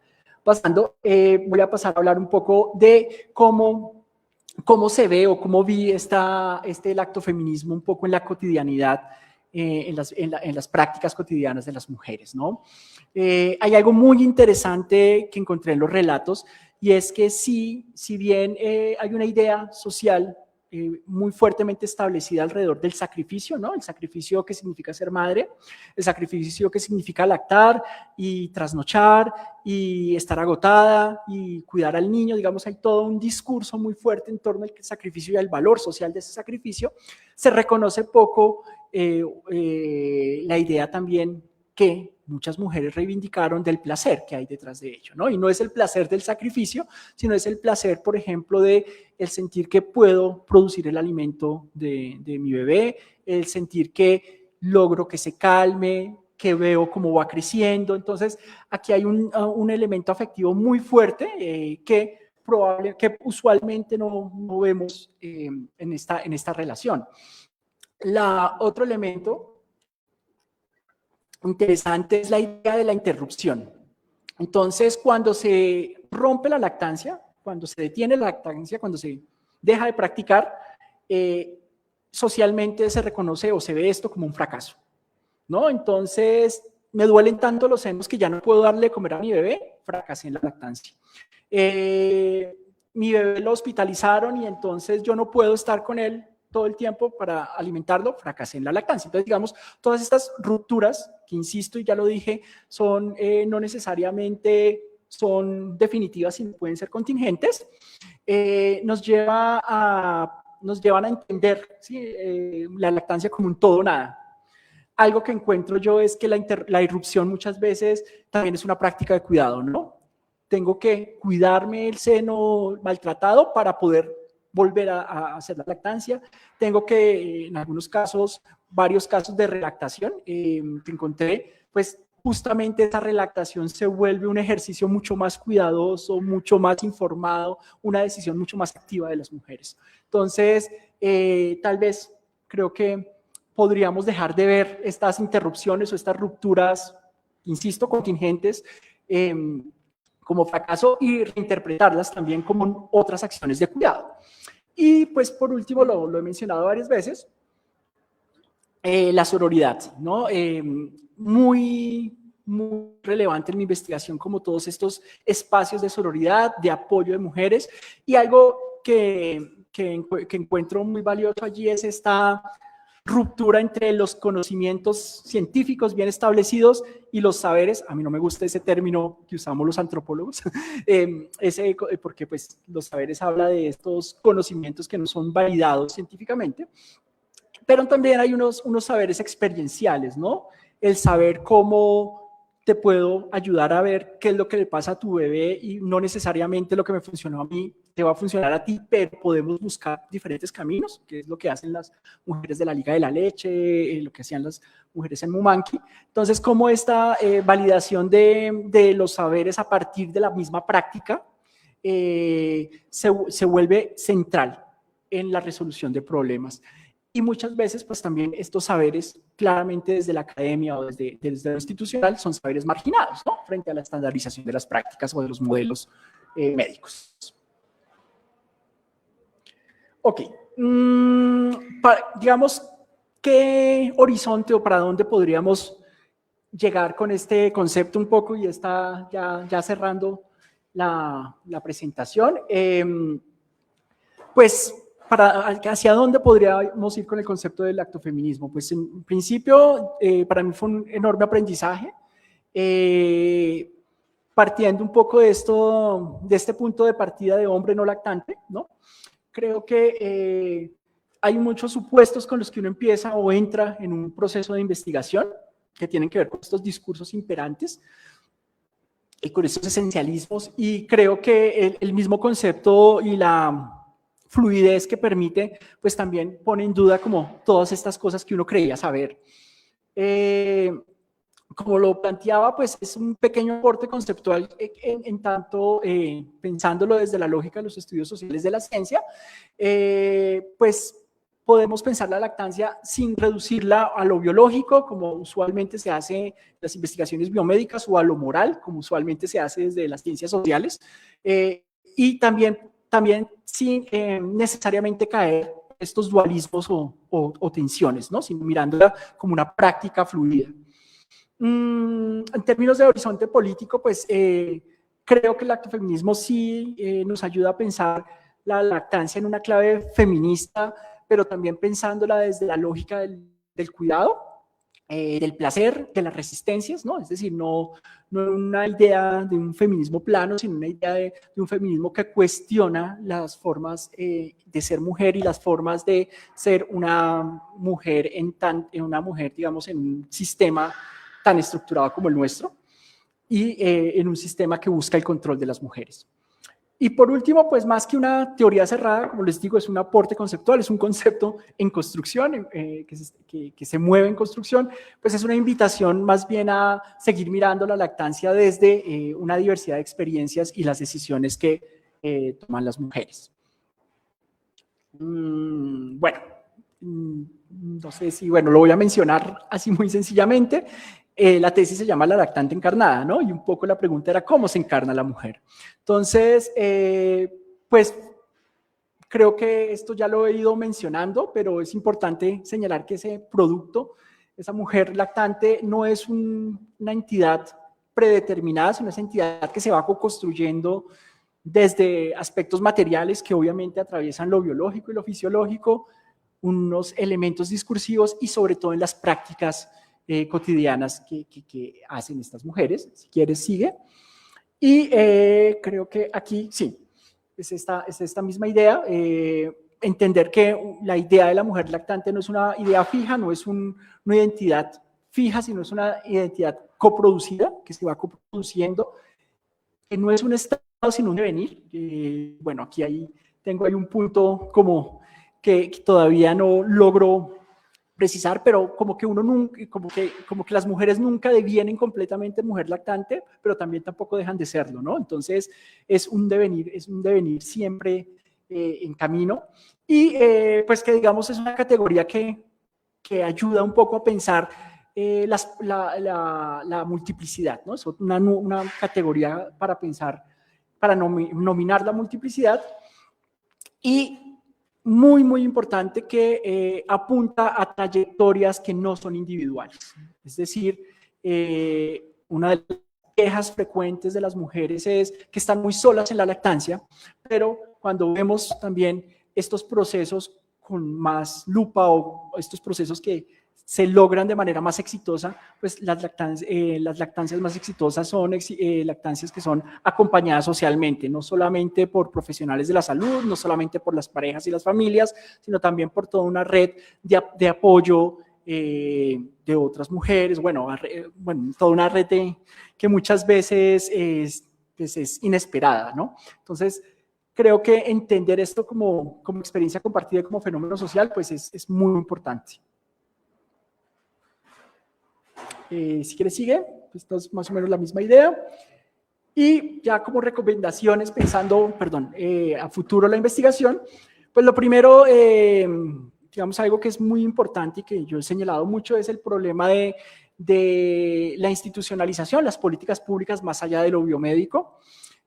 pasando. Voy a pasar a hablar un poco de cómo se ve o cómo vi este lactofeminismo un poco en la cotidianidad, en las prácticas cotidianas de las mujeres, ¿no? Hay algo muy interesante que encontré en los relatos, y es que si bien hay una idea social muy fuertemente establecida alrededor del sacrificio, ¿no? El sacrificio que significa ser madre, el sacrificio que significa lactar y trasnochar y estar agotada y cuidar al niño. Digamos, hay todo un discurso muy fuerte en torno al sacrificio y al valor social de ese sacrificio. Se reconoce poco la idea también que muchas mujeres reivindicaron del placer que hay detrás de ello, ¿no? Y no es el placer del sacrificio, sino es el placer, por ejemplo, de el sentir que puedo producir el alimento de mi bebé, el sentir que logro que se calme, que veo cómo va creciendo. Entonces, aquí hay un elemento afectivo muy fuerte que usualmente no vemos en esta relación. Otro elemento interesante es la idea de la interrupción. Entonces, cuando se rompe la lactancia, cuando se detiene la lactancia, cuando se deja de practicar, socialmente se reconoce o se ve esto como un fracaso, ¿no? Entonces, me duelen tanto los senos que ya no puedo darle de comer a mi bebé, fracasé en la lactancia. Mi bebé lo hospitalizaron y entonces yo no puedo estar con él todo el tiempo para alimentarlo, fracasé en la lactancia. Entonces, digamos, todas estas rupturas, que insisto y ya lo dije, son no necesariamente son definitivas, sino pueden ser contingentes, nos llevan a entender, ¿sí? La lactancia como un todo o nada. Algo que encuentro yo es que la irrupción muchas veces también es una práctica de cuidado, ¿no? Tengo que cuidarme el seno maltratado para poder volver a hacer la lactancia. Tengo que, en algunos casos, varios casos de relactación que encontré, pues justamente esa relactación se vuelve un ejercicio mucho más cuidadoso, mucho más informado, una decisión mucho más activa de las mujeres. Entonces, tal vez creo que podríamos dejar de ver estas interrupciones o estas rupturas, insisto, contingentes, como fracaso y reinterpretarlas también como otras acciones de cuidado. Y pues por último, lo he mencionado varias veces, la sororidad, ¿no? Muy relevante en mi investigación como todos estos espacios de sororidad, de apoyo de mujeres, y algo que encuentro muy valioso allí es esta ruptura entre los conocimientos científicos bien establecidos y los saberes. A mí no me gusta ese término que usamos los antropólogos, porque pues, los saberes habla de estos conocimientos que no son validados científicamente, pero también hay unos saberes experienciales, ¿no? El saber cómo te puedo ayudar a ver qué es lo que le pasa a tu bebé y no necesariamente lo que me funcionó a mí te va a funcionar a ti, pero podemos buscar diferentes caminos, que es lo que hacen las mujeres de la Liga de la Leche, lo que hacían las mujeres en Mumanqui. Entonces, cómo esta validación de los saberes a partir de la misma práctica se vuelve central en la resolución de problemas. Y muchas veces, pues también estos saberes, claramente desde la academia o desde lo institucional, son saberes marginados, ¿no? Frente a la estandarización de las prácticas o de los modelos médicos. Ok, digamos, ¿qué horizonte o para dónde podríamos llegar con este concepto un poco? Y está ya cerrando la presentación. Pues, ¿hacia dónde podríamos ir con el concepto del actofeminismo? Pues en principio, para mí fue un enorme aprendizaje, partiendo un poco de este punto de partida de hombre no lactante, ¿no? Creo que hay muchos supuestos con los que uno empieza o entra en un proceso de investigación que tienen que ver con estos discursos imperantes y con estos esencialismos, y creo que el mismo concepto y la fluidez que permite, pues también pone en duda como todas estas cosas que uno creía saber. Como lo planteaba, pues es un pequeño aporte conceptual en tanto pensándolo desde la lógica de los estudios sociales de la ciencia, pues podemos pensar la lactancia sin reducirla a lo biológico, como usualmente se hace en las investigaciones biomédicas, o a lo moral, como usualmente se hace desde las ciencias sociales, y también sin necesariamente caer estos dualismos o tensiones, ¿no? Sino mirándola como una práctica fluida. En términos de horizonte político, pues creo que el actofeminismo sí nos ayuda a pensar la lactancia en una clave feminista, pero también pensándola desde la lógica del cuidado, del placer, de las resistencias, ¿no? Es decir, no una idea de un feminismo plano, sino una idea de un feminismo que cuestiona las formas de ser mujer y las formas de ser una mujer digamos, en un sistema tan estructurado como el nuestro y en un sistema que busca el control de las mujeres. Y por último, pues más que una teoría cerrada, como les digo, es un aporte conceptual, es un concepto en construcción, que se mueve en construcción, pues es una invitación más bien a seguir mirando la lactancia desde una diversidad de experiencias y las decisiones que toman las mujeres. Bueno, no sé si, bueno, lo voy a mencionar así muy sencillamente. La tesis se llama La lactante encarnada, ¿no? Y un poco la pregunta era cómo se encarna la mujer. Entonces, pues creo que esto ya lo he ido mencionando, pero es importante señalar que ese producto, esa mujer lactante, no es una entidad predeterminada, sino esa entidad que se va construyendo desde aspectos materiales que obviamente atraviesan lo biológico y lo fisiológico, unos elementos discursivos y sobre todo en las prácticas cotidianas que hacen estas mujeres. Si quieres, sigue. Y creo que aquí, sí, es esta misma idea, entender que la idea de la mujer lactante no es una idea fija, no es una identidad fija, sino es una identidad coproducida, que se va coproduciendo, que no es un estado, sino un devenir. Bueno, aquí tengo ahí un punto como que todavía no logro precisar, pero como que uno nunca, como que las mujeres nunca devienen completamente mujer lactante, pero también tampoco dejan de serlo, ¿no? Entonces es un devenir siempre en camino y pues que digamos es una categoría que ayuda un poco a pensar la multiplicidad, ¿no? Es una categoría para pensar, para nominar la multiplicidad y muy, muy importante que apunta a trayectorias que no son individuales. Es decir, una de las quejas frecuentes de las mujeres es que están muy solas en la lactancia, pero cuando vemos también estos procesos con más lupa o estos procesos que se logran de manera más exitosa, pues las lactancias más exitosas son lactancias que son acompañadas socialmente, no solamente por profesionales de la salud, no solamente por las parejas y las familias, sino también por toda una red de apoyo de otras mujeres, bueno, toda una red que muchas veces es inesperada, ¿no? Entonces, creo que entender esto como experiencia compartida, como fenómeno social, pues es muy importante. Si quieres sigue, esto es más o menos la misma idea. Y ya como recomendaciones, pensando, a futuro la investigación, pues lo primero, digamos algo que es muy importante y que yo he señalado mucho es el problema de la institucionalización, las políticas públicas más allá de lo biomédico.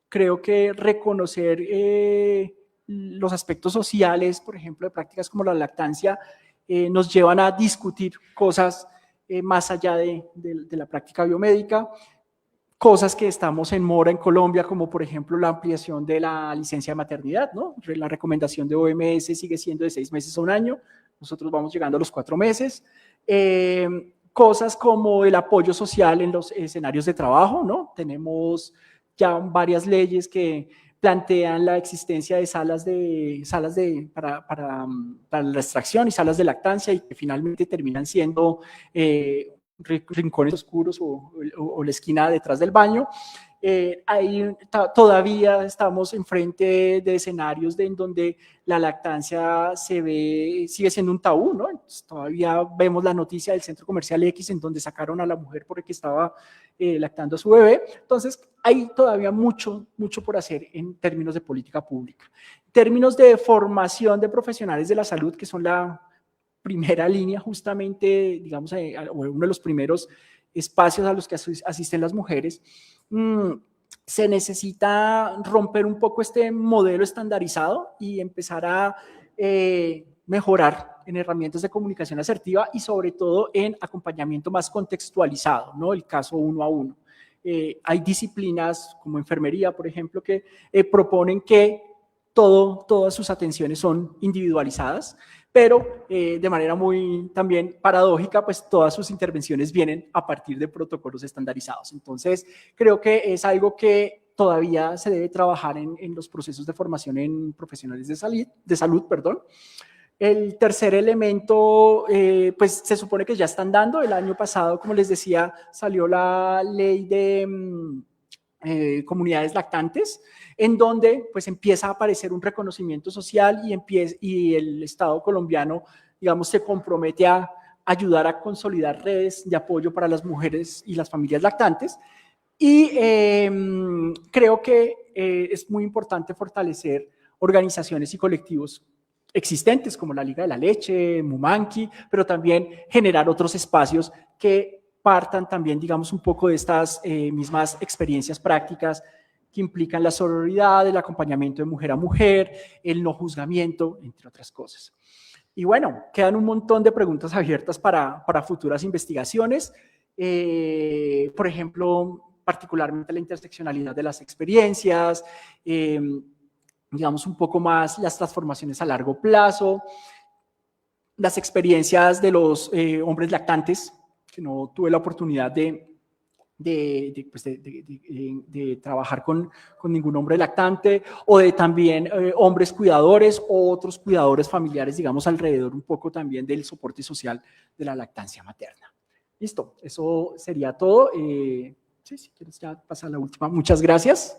Creo que reconocer los aspectos sociales, por ejemplo, de prácticas como la lactancia, nos llevan a discutir cosas más allá de la práctica biomédica, cosas que estamos en mora en Colombia, como por ejemplo la ampliación de la licencia de maternidad, ¿no? La recomendación de OMS sigue siendo de 6 meses a 1 año, nosotros vamos llegando a los 4 meses. Cosas como el apoyo social en los escenarios de trabajo, ¿no? Tenemos ya varias leyes que plantean la existencia de salas para la extracción y salas de lactancia y que finalmente terminan siendo rincones oscuros o la esquina detrás del baño. Ahí todavía estamos enfrente de escenarios en donde la lactancia sigue siendo un tabú, ¿no? Entonces, todavía vemos la noticia del centro comercial X en donde sacaron a la mujer porque estaba lactando a su bebé. Entonces, hay todavía mucho por hacer en términos de política pública. En términos de formación de profesionales de la salud, que son la primera línea justamente, digamos, uno de los primeros espacios a los que asisten las mujeres, se necesita romper un poco este modelo estandarizado y empezar a mejorar en herramientas de comunicación asertiva y sobre todo en acompañamiento más contextualizado, ¿no? El caso 1 a 1. Hay disciplinas como enfermería, por ejemplo, que proponen que todas sus atenciones son individualizadas, pero de manera muy también paradójica, pues todas sus intervenciones vienen a partir de protocolos estandarizados. Entonces, creo que es algo que todavía se debe trabajar en los procesos de formación en profesionales de salud, perdón. El tercer elemento, pues se supone que ya están dando. El año pasado, como les decía, salió la ley de comunidades lactantes, en donde pues empieza a aparecer un reconocimiento social y el Estado colombiano, digamos, se compromete a ayudar a consolidar redes de apoyo para las mujeres y las familias lactantes. Y creo que es muy importante fortalecer organizaciones y colectivos existentes como la Liga de la Leche, Mumanqui, pero también generar otros espacios que partan también, digamos, un poco de estas mismas experiencias prácticas que implican la sororidad, el acompañamiento de mujer a mujer, el no juzgamiento, entre otras cosas. Y bueno, quedan un montón de preguntas abiertas para futuras investigaciones. Por ejemplo, particularmente la interseccionalidad de las experiencias, digamos un poco más las transformaciones a largo plazo, las experiencias de los hombres lactantes, que no tuve la oportunidad de trabajar con ningún hombre lactante, o de también hombres cuidadores o otros cuidadores familiares, digamos, alrededor un poco también del soporte social de la lactancia materna. Listo, eso sería todo. Sí, si quieres ya pasar a la última. Muchas gracias.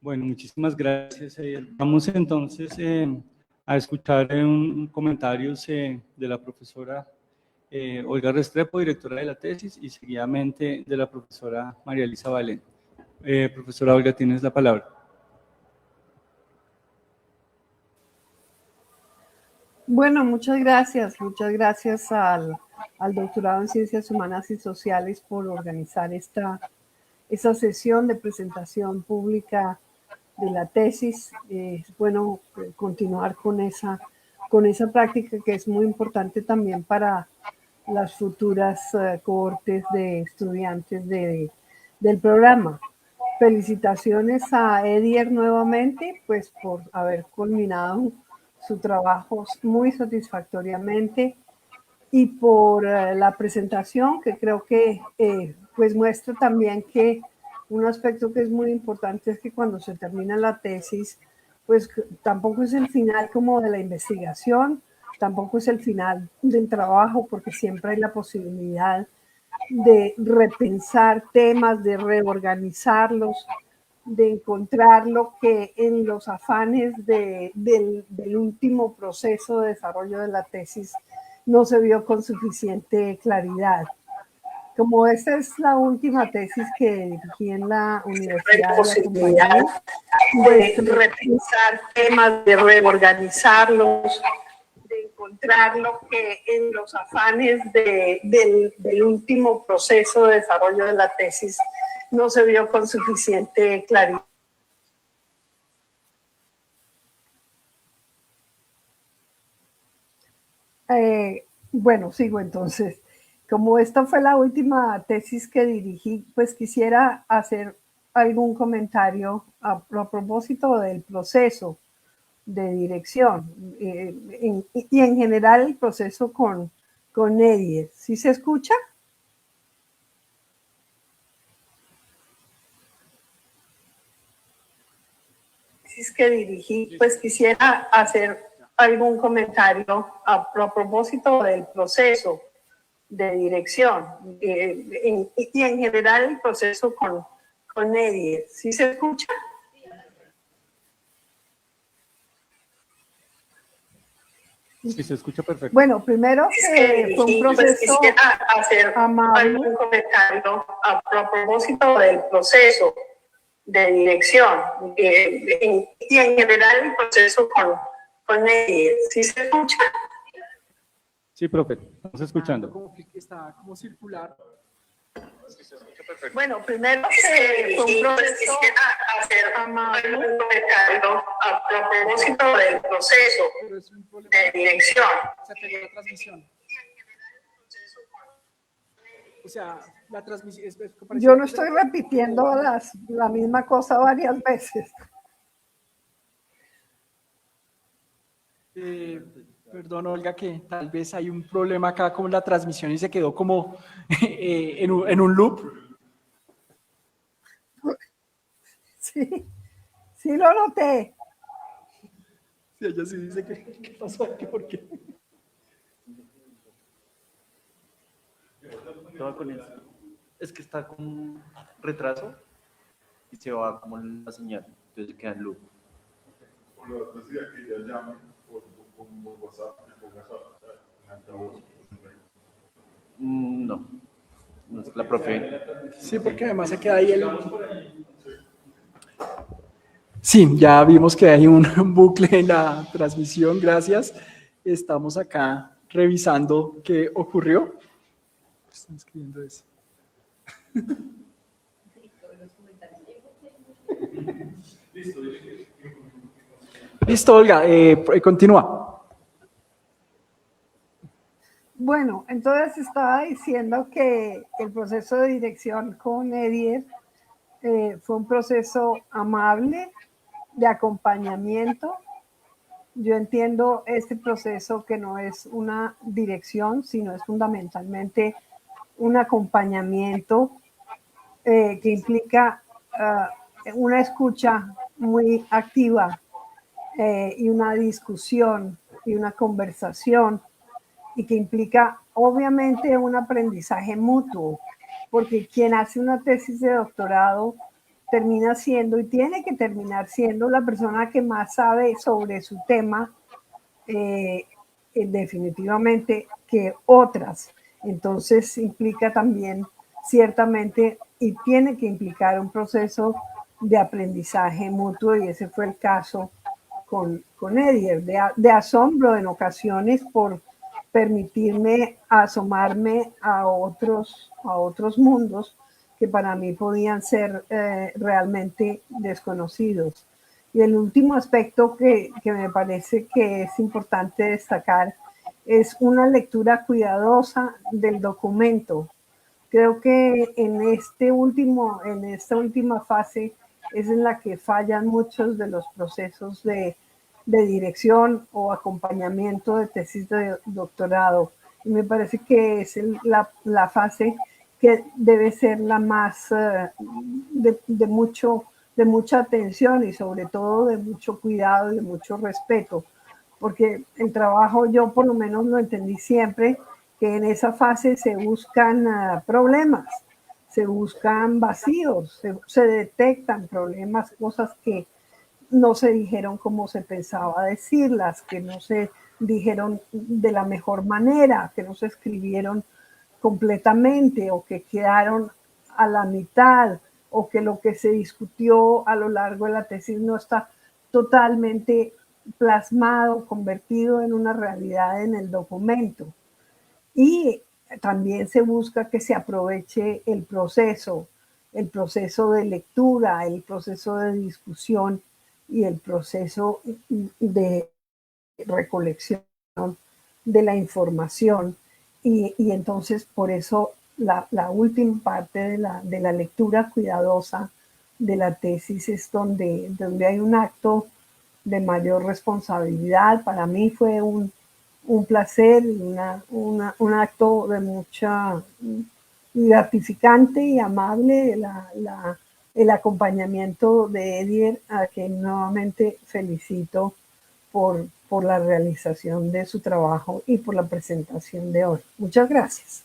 Bueno, muchísimas gracias. Vamos entonces a escuchar comentarios de la profesora Olga Restrepo, directora de la tesis, y seguidamente de la profesora María Elisa Valén. Profesora Olga, tienes la palabra. Bueno, muchas gracias al doctorado en Ciencias Humanas y Sociales por organizar esta sesión de presentación pública de la tesis. Es bueno continuar con esa práctica que es muy importante también para las futuras cohortes de estudiantes del programa. Felicitaciones a Edier nuevamente, pues por haber culminado su trabajo muy satisfactoriamente y por la presentación, que creo que pues muestra también que un aspecto que es muy importante es que cuando se termina la tesis, pues tampoco es el final como de la investigación, tampoco es el final del trabajo, porque siempre hay la posibilidad de repensar temas, de reorganizarlos, de encontrar lo que en los afanes del último proceso de desarrollo de la tesis no se vio con suficiente claridad. Como esta es la última tesis que dirigí en la universidad, de repensar temas, de reorganizarlos, de encontrar lo que en los afanes del último proceso de desarrollo de la tesis no se vio con suficiente claridad. Bueno, sigo entonces. Como esta fue la última tesis que dirigí, pues quisiera hacer algún comentario a propósito del proceso de dirección y en general el proceso con Edier. ¿Sí se escucha? Que dirigí, pues quisiera hacer algún comentario a propósito del proceso de dirección y en general el proceso con Edier. ¿Sí se escucha? Sí, se escucha perfecto. Bueno, primero fue un proceso quisiera hacer algún comentario a propósito del proceso de dirección y en general el proceso con Edier. ¿Sí se escucha? Sí, profe, estamos escuchando. Como que está como circular. Bueno, primero fue un proceso, quisiera hacer algún comentario a propósito del proceso de dirección. Se perdió la transmisión. O sea, la transmisión. Yo no estoy repitiendo la misma cosa varias veces. Perdón, Olga, que tal vez hay un problema acá con la transmisión y se quedó como en un loop. Sí, sí lo noté. Sí, ella sí dice que qué pasó aquí, ¿por qué? Todo con eso. Es que está con retraso y se va como la señal, entonces queda en loop. Lo decía que ya llamen por WhatsApp y pongas en altavoz. No, no es la profe. Sí, porque además se queda ahí el... Sí, ya vimos que hay un bucle en la transmisión, gracias. Estamos acá revisando qué ocurrió. Están escribiendo eso. Listo, Olga, continúa. Bueno, entonces estaba diciendo que el proceso de dirección con Edier fue un proceso amable, de acompañamiento. Yo entiendo este proceso que no es una dirección, sino es fundamentalmente un acompañamiento que implica una escucha muy activa y una discusión y una conversación, y que implica obviamente un aprendizaje mutuo, porque quien hace una tesis de doctorado termina siendo y tiene que terminar siendo la persona que más sabe sobre su tema, definitivamente, que otras. Entonces implica también ciertamente y tiene que implicar un proceso de aprendizaje mutuo, y ese fue el caso con Edier, de asombro en ocasiones por permitirme asomarme a otros mundos que para mí podían ser realmente desconocidos. Y el último aspecto que me parece que es importante destacar es una lectura cuidadosa del documento. Creo que en esta última fase es en la que fallan muchos de los procesos de dirección o acompañamiento de tesis de doctorado. Y me parece que es la fase que debe ser la más de mucha atención y sobre todo de mucho cuidado y de mucho respeto, porque el trabajo, yo por lo menos lo entendí siempre, que en esa fase se buscan problemas, se buscan vacíos, se detectan problemas, cosas que no se dijeron como se pensaba decirlas, que no se dijeron de la mejor manera, que no se escribieron completamente o que quedaron a la mitad, o que lo que se discutió a lo largo de la tesis no está totalmente plasmado, convertido en una realidad en el documento. Y también se busca que se aproveche el proceso de lectura, el proceso de discusión y el proceso de recolección de la información. Y entonces por eso la última parte de la lectura cuidadosa de la tesis es donde hay un acto de mayor responsabilidad. Para mí fue un placer y un acto de mucha gratificante y amable el acompañamiento de Edier, a quien nuevamente felicito por la realización de su trabajo y por la presentación de hoy. Muchas gracias.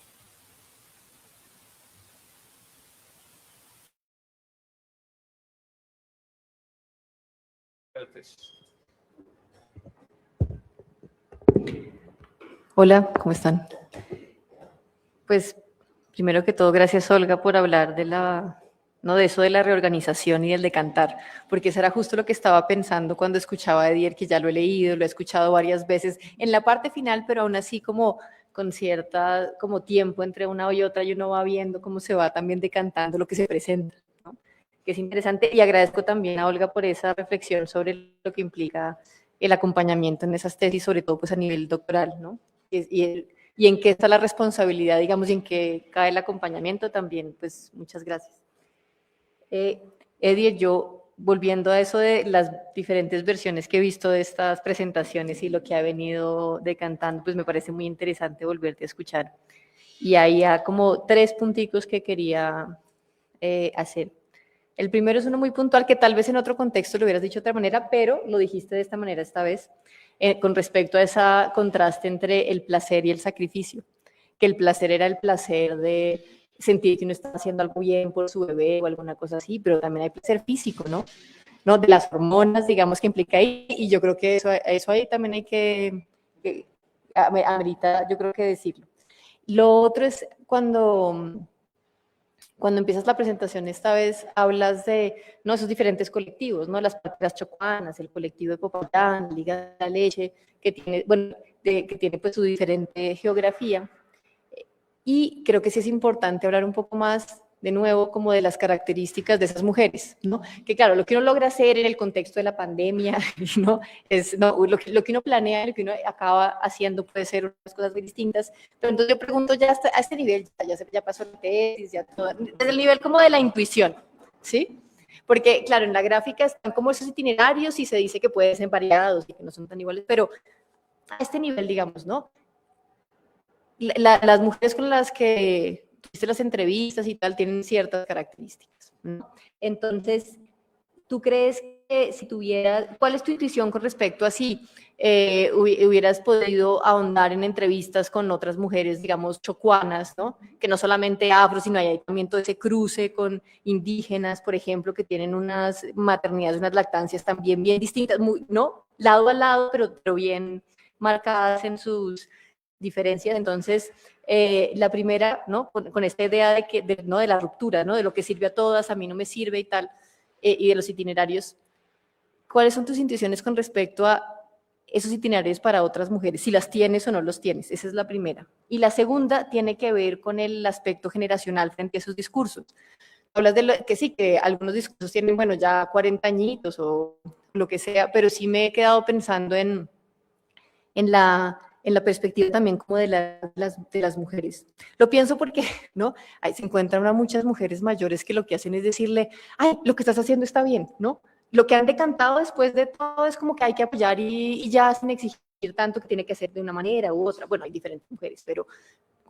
Hola, ¿cómo están? Pues, primero que todo, gracias, Olga, por hablar de eso de la reorganización y del decantar, porque eso era justo lo que estaba pensando cuando escuchaba a Edier, que ya lo he leído, lo he escuchado varias veces, en la parte final, pero aún así como con cierta como tiempo entre una y otra, y uno va viendo cómo se va también decantando lo que se presenta, ¿no? Que es interesante, y agradezco también a Olga por esa reflexión sobre lo que implica el acompañamiento en esas tesis, sobre todo pues a nivel doctoral, ¿no? Y y en qué está la responsabilidad, digamos, y en qué cae el acompañamiento también, pues muchas gracias. Eddie, yo volviendo a eso de las diferentes versiones que he visto de estas presentaciones y lo que ha venido decantando, pues me parece muy interesante volverte a escuchar. Y ahí hay como 3 punticos que quería hacer. El primero es uno muy puntual que tal vez en otro contexto lo hubieras dicho de otra manera, pero lo dijiste de esta manera esta vez, con respecto a ese contraste entre el placer y el sacrificio, que el placer era el placer de sentir que uno está haciendo algo bien por su bebé o alguna cosa así, pero también hay placer físico, ¿no? De las hormonas, digamos, que implica ahí, y yo creo que eso ahí también hay que amerita, yo creo que decirlo. Lo otro es cuando empiezas la presentación esta vez, hablas de esos diferentes colectivos, ¿no? Las parteras chocuanas, el colectivo de Popayán, Liga de la Leche, que tiene, que tiene pues su diferente geografía. Y creo que sí es importante hablar un poco más, de nuevo, como de las características de esas mujeres, ¿no? Que claro, lo que uno logra hacer en el contexto de la pandemia, ¿no? Lo que uno planea, lo que uno acaba haciendo puede ser unas cosas muy distintas, pero entonces yo pregunto ya hasta a este nivel, ya pasó la tesis, ya todo, desde el nivel como de la intuición, ¿sí? Porque claro, en la gráfica están como esos itinerarios y se dice que pueden ser variados y que no son tan iguales, pero a este nivel, digamos, ¿no? Las mujeres con las que tuviste las entrevistas y tal tienen ciertas características, ¿no? Entonces, ¿tú crees que si tuvieras, cuál es tu intuición con respecto a si hubieras podido ahondar en entrevistas con otras mujeres, digamos, chocuanas, ¿no? Que no solamente afro, sino hay también todo ese cruce con indígenas, por ejemplo, que tienen unas maternidades, unas lactancias también bien distintas, ¿no? Lado a lado, pero bien marcadas en sus diferencias. Entonces, la primera, ¿no? Con esta idea ¿no? de la ruptura, ¿no? De lo que sirve a todas, a mí no me sirve y tal, y de los itinerarios. ¿Cuáles son tus intuiciones con respecto a esos itinerarios para otras mujeres? Si las tienes o no los tienes, esa es la primera. Y la segunda tiene que ver con el aspecto generacional frente a esos discursos. Hablas de que sí, que algunos discursos tienen, bueno, ya 40 añitos o lo que sea, pero sí me he quedado pensando en la perspectiva también como de las mujeres. Lo pienso porque, ¿no? Ahí se encuentran muchas mujeres mayores que lo que hacen es decirle, ay, lo que estás haciendo está bien, ¿no? Lo que han decantado después de todo es como que hay que apoyar y ya sin exigir tanto que tiene que ser de una manera u otra. Bueno, hay diferentes mujeres, pero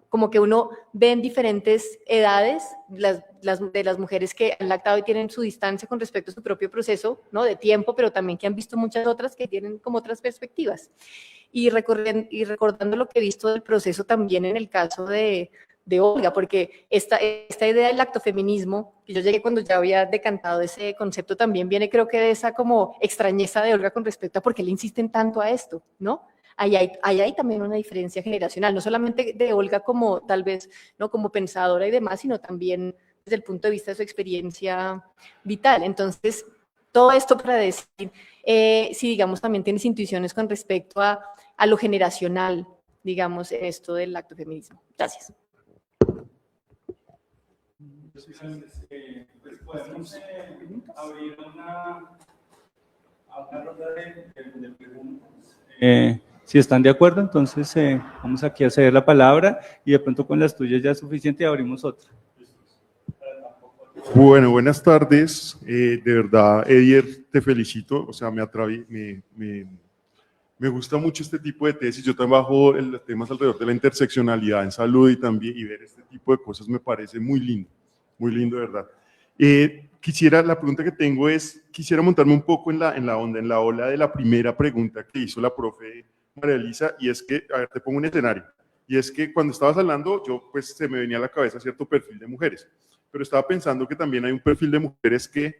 como que uno ve en diferentes edades de las mujeres que han lactado y tienen su distancia con respecto a su propio proceso, ¿no? De tiempo, pero también que han visto muchas otras que tienen como otras perspectivas. Y recordando lo que he visto del proceso también en el caso de Olga, porque esta idea del lactofeminismo, que yo llegué cuando ya había decantado ese concepto, también viene creo que de esa como extrañeza de Olga con respecto a por qué le insisten tanto a esto, ¿no? Ahí hay también una diferencia generacional, no solamente de Olga como tal vez, ¿no? Como pensadora y demás, sino también desde el punto de vista de su experiencia vital. Entonces, todo esto para decir, si digamos también tienes intuiciones con respecto a lo generacional, digamos, en esto del lactofeminismo. Gracias. Pues podemos abrir una ronda de preguntas. Si están de acuerdo, entonces vamos aquí a ceder la palabra y de pronto con las tuyas ya es suficiente y abrimos otra. Bueno, buenas tardes. De verdad, Edier, te felicito. O sea, me gusta mucho este tipo de tesis. Yo trabajo en los temas alrededor de la interseccionalidad en salud y también y ver este tipo de cosas me parece muy lindo, de verdad. La pregunta que tengo es, quisiera montarme un poco en la ola de la primera pregunta que hizo la profe María Elisa, y es que, a ver, te pongo un escenario, y es que cuando estabas hablando, pues se me venía a la cabeza cierto perfil de mujeres, pero estaba pensando que también hay un perfil de mujeres que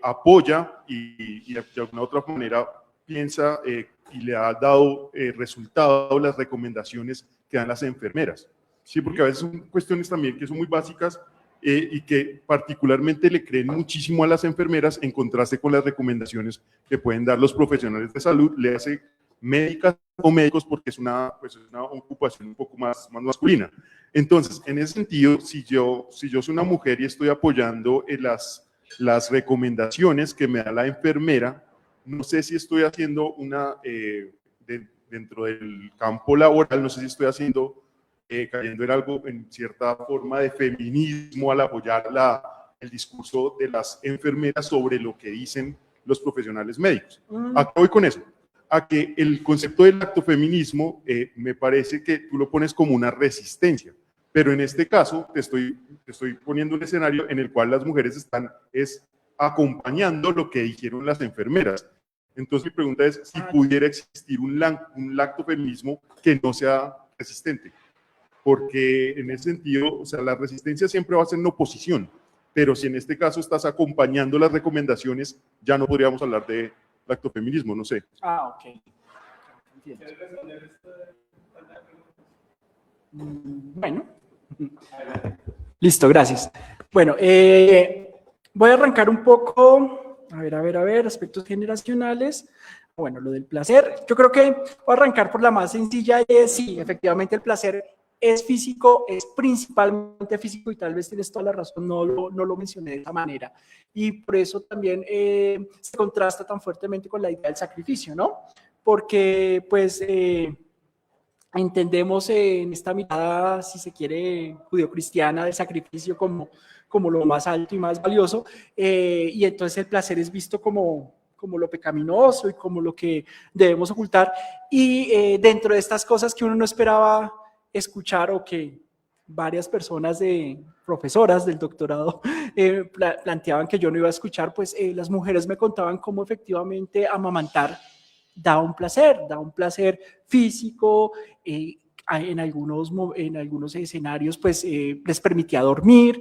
apoya y de alguna otra manera piensa y le ha dado resultado las recomendaciones que dan las enfermeras, ¿sí? Porque a veces son cuestiones también que son muy básicas y que particularmente le creen muchísimo a las enfermeras en contraste con las recomendaciones que pueden dar los profesionales de salud, le hace médicas o médicos, porque es una ocupación un poco más masculina. Entonces, en ese sentido, si yo soy una mujer y estoy apoyando las recomendaciones que me da la enfermera, no sé si estoy haciendo dentro del campo laboral, no sé si estoy haciendo cayendo en algo, en cierta forma de feminismo al apoyar el discurso de las enfermeras sobre lo que dicen los profesionales médicos. ¿A qué voy con eso? A que el concepto del actofeminismo me parece que tú lo pones como una resistencia, pero en este caso te estoy poniendo un escenario en el cual las mujeres están acompañando lo que dijeron las enfermeras. Entonces mi pregunta es si pudiera existir un lactofeminismo que no sea resistente, porque en ese sentido, o sea, la resistencia siempre va a ser en oposición, pero si en este caso estás acompañando las recomendaciones, ya no podríamos hablar de lactofeminismo, no sé. Ok. Entiendo. Bueno. Listo, gracias. Bueno, voy a arrancar un poco, a ver, aspectos generacionales. Bueno, lo del placer, yo creo que voy a arrancar por la más sencilla, sí, efectivamente el placer es físico, es principalmente físico y tal vez tienes toda la razón, no lo mencioné de esa manera. Y por eso también se contrasta tan fuertemente con la idea del sacrificio, ¿no? Porque pues entendemos en esta mirada, si se quiere, judeocristiana del sacrificio como lo más alto y más valioso, y entonces el placer es visto como lo pecaminoso y como lo que debemos ocultar. Y dentro de estas cosas que uno no esperaba escuchar o que varias personas profesoras del doctorado planteaban que yo no iba a escuchar, pues las mujeres me contaban cómo efectivamente amamantar da un placer físico, en algunos escenarios pues les permitía dormir,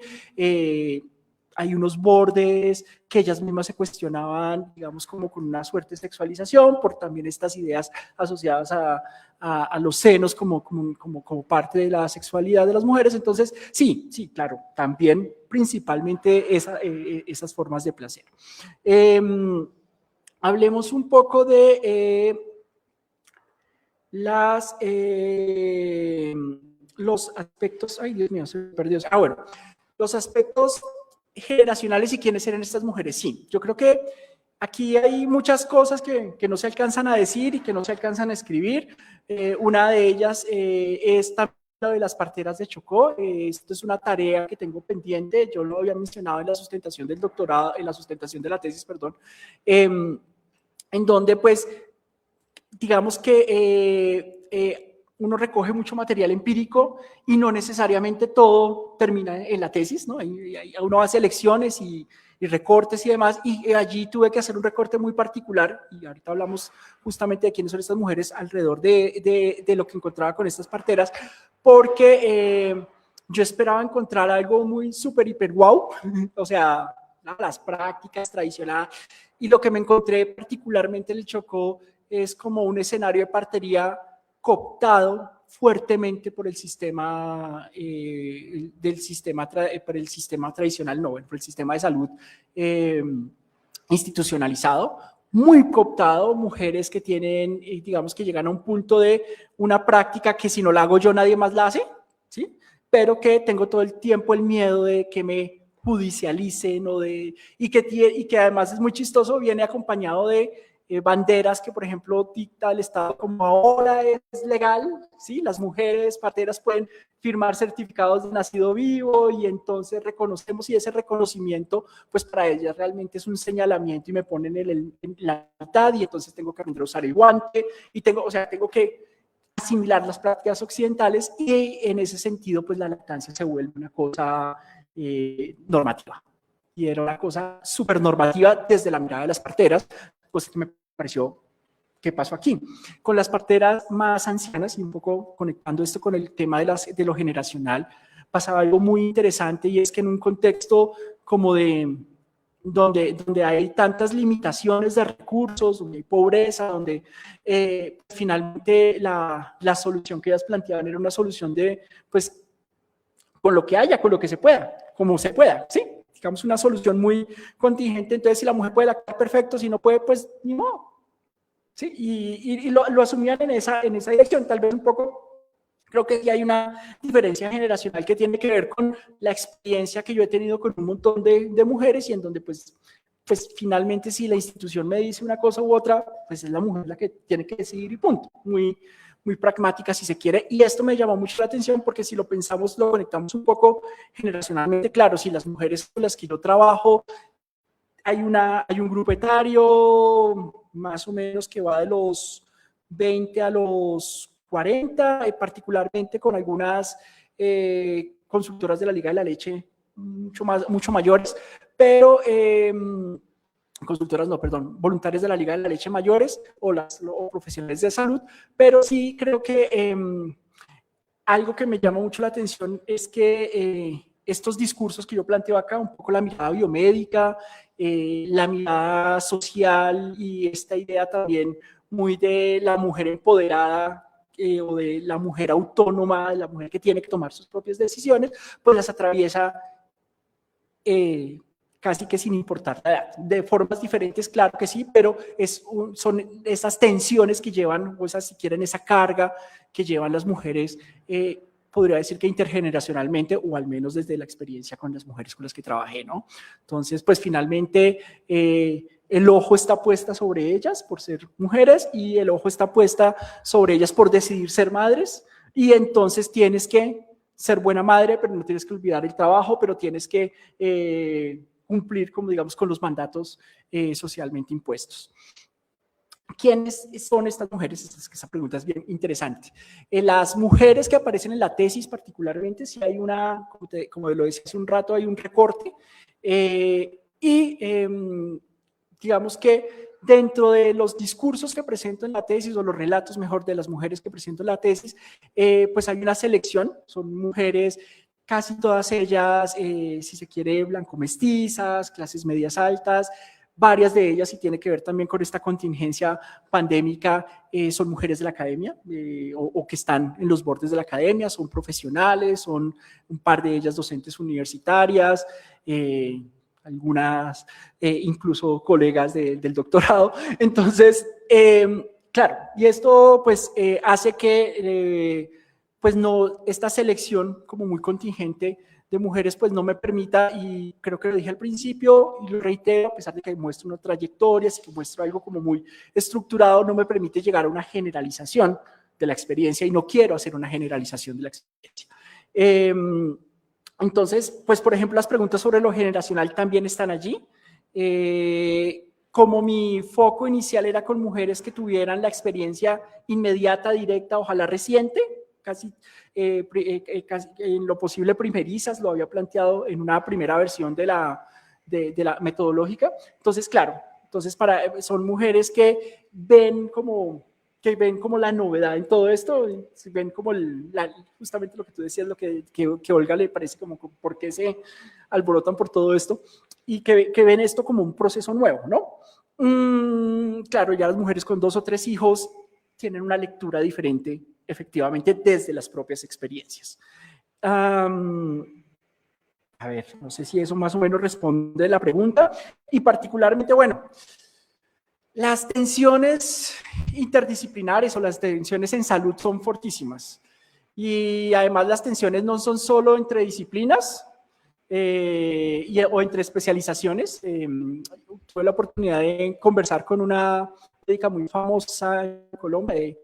hay unos bordes que ellas mismas se cuestionaban, digamos, como con una suerte de sexualización, por también estas ideas asociadas a los senos como parte de la sexualidad de las mujeres. Entonces, sí, claro, también principalmente esas formas de placer. Hablemos un poco de los aspectos, ay Dios mío, se me perdió. Bueno, los aspectos generacionales y quiénes eran estas mujeres. Sí, yo creo que aquí hay muchas cosas que no se alcanzan a decir y que no se alcanzan a escribir. Una de ellas es también lo de las parteras de Chocó. Esto es una tarea que tengo pendiente, yo lo había mencionado en la sustentación del doctorado, en la sustentación de la tesis, perdón, en donde pues digamos que uno recoge mucho material empírico y no necesariamente todo termina en la tesis, ¿no? Uno hace lecciones y recortes y demás, y allí tuve que hacer un recorte muy particular, y ahorita hablamos justamente de quiénes son estas mujeres alrededor de lo que encontraba con estas parteras, porque yo esperaba encontrar algo muy súper, hiper wow, o sea, las prácticas tradicionales, y lo que me encontré particularmente en el Chocó es como un escenario de partería cooptado fuertemente por el sistema por el sistema tradicional, no, por el sistema de salud institucionalizado, muy cooptado, mujeres que tienen, digamos que llegan a un punto de una práctica que si no la hago yo nadie más la hace, ¿sí? Pero que tengo todo el tiempo el miedo de que me judicialicen y que además es muy chistoso, viene acompañado de banderas que, por ejemplo, dicta el Estado como ahora es legal, ¿sí? Las mujeres parteras pueden firmar certificados de nacido vivo y entonces reconocemos, y ese reconocimiento, pues para ellas realmente es un señalamiento y me ponen en la mitad y entonces tengo que aprender a usar el guante y tengo que asimilar las prácticas occidentales y en ese sentido, pues la lactancia se vuelve una cosa normativa. Y era una cosa súper normativa desde la mirada de las parteras, pues que me pareció, ¿qué pasó aquí? Con las parteras más ancianas, y un poco conectando esto con el tema de lo generacional, pasaba algo muy interesante, y es que en un contexto como donde hay tantas limitaciones de recursos, donde hay pobreza, donde finalmente la solución que ellas planteaban era una solución de, pues, con lo que haya, con lo que se pueda, como se pueda, ¿sí? Digamos, una solución muy contingente. Entonces, si la mujer puede lactar, perfecto, si no puede, pues ni modo, ¿sí? Y lo asumían en esa dirección. Tal vez un poco, creo que sí hay una diferencia generacional que tiene que ver con la experiencia que yo he tenido con un montón de mujeres, y en donde pues finalmente si la institución me dice una cosa u otra, pues es la mujer la que tiene que decidir y punto. Muy, muy pragmática si se quiere, y esto me llamó mucho la atención porque si lo pensamos, lo conectamos un poco generacionalmente, claro, si las mujeres con las que yo trabajo, hay un grupo etario más o menos que va de los 20 a los 40, particularmente con algunas consultoras de la Liga de la Leche mucho mayores, pero consultoras no, perdón, voluntarias de la Liga de la Leche mayores o profesionales de salud, pero sí creo que algo que me llama mucho la atención es que estos discursos que yo planteo acá, un poco la mirada biomédica, la mirada social y esta idea también muy de la mujer empoderada o de la mujer autónoma, de la mujer que tiene que tomar sus propias decisiones, pues las atraviesa casi que sin importar la edad. De formas diferentes, claro que sí, pero son esas tensiones que llevan, o esas, si quieren, esa carga que llevan las mujeres, podría decir que intergeneracionalmente, o al menos desde la experiencia con las mujeres con las que trabajé, ¿no? Entonces, pues finalmente el ojo está puesta sobre ellas por ser mujeres y el ojo está puesta sobre ellas por decidir ser madres, y entonces tienes que ser buena madre, pero no tienes que olvidar el trabajo, pero tienes que cumplir, como digamos, con los mandatos socialmente impuestos. ¿Quiénes son estas mujeres? Esa pregunta es bien interesante. Las mujeres que aparecen en la tesis particularmente, si hay como lo decía hace un rato, hay un recorte digamos que dentro de los discursos que presento en la tesis, o los relatos mejor de las mujeres que presento en la tesis, pues hay una selección, son mujeres casi todas ellas, si se quiere, blanco-mestizas, clases medias altas. Varias de ellas, y tiene que ver también con esta contingencia pandémica, son mujeres de la academia o que están en los bordes de la academia, son profesionales, son un par de ellas docentes universitarias, algunas incluso colegas del doctorado. Entonces, claro, y esto pues hace que pues no, esta selección como muy contingente de mujeres pues no me permita, y creo que lo dije al principio y lo reitero, a pesar de que muestro una trayectoria, así que muestro algo como muy estructurado, no me permite llegar a una generalización de la experiencia, y no quiero hacer una generalización de la experiencia. Entonces, pues por ejemplo, las preguntas sobre lo generacional también están allí. Como mi foco inicial era con mujeres que tuvieran la experiencia inmediata, directa, ojalá reciente, casi en lo posible primerizas, lo había planteado en una primera versión de la metodológica. Entonces, claro, son mujeres que ven como la novedad en todo esto, ven como justamente lo que tú decías, lo que Olga le parece como por qué se alborotan por todo esto, y que ven esto como un proceso nuevo, ¿no? Claro, ya las mujeres con 2 o 3 hijos tienen una lectura diferente, efectivamente, desde las propias experiencias. A ver, no sé si eso más o menos responde la pregunta, y particularmente, bueno, las tensiones interdisciplinares o las tensiones en salud son fortísimas, y además las tensiones no son solo entre disciplinas o entre especializaciones. Tuve la oportunidad de conversar con una médica muy famosa en Colombia,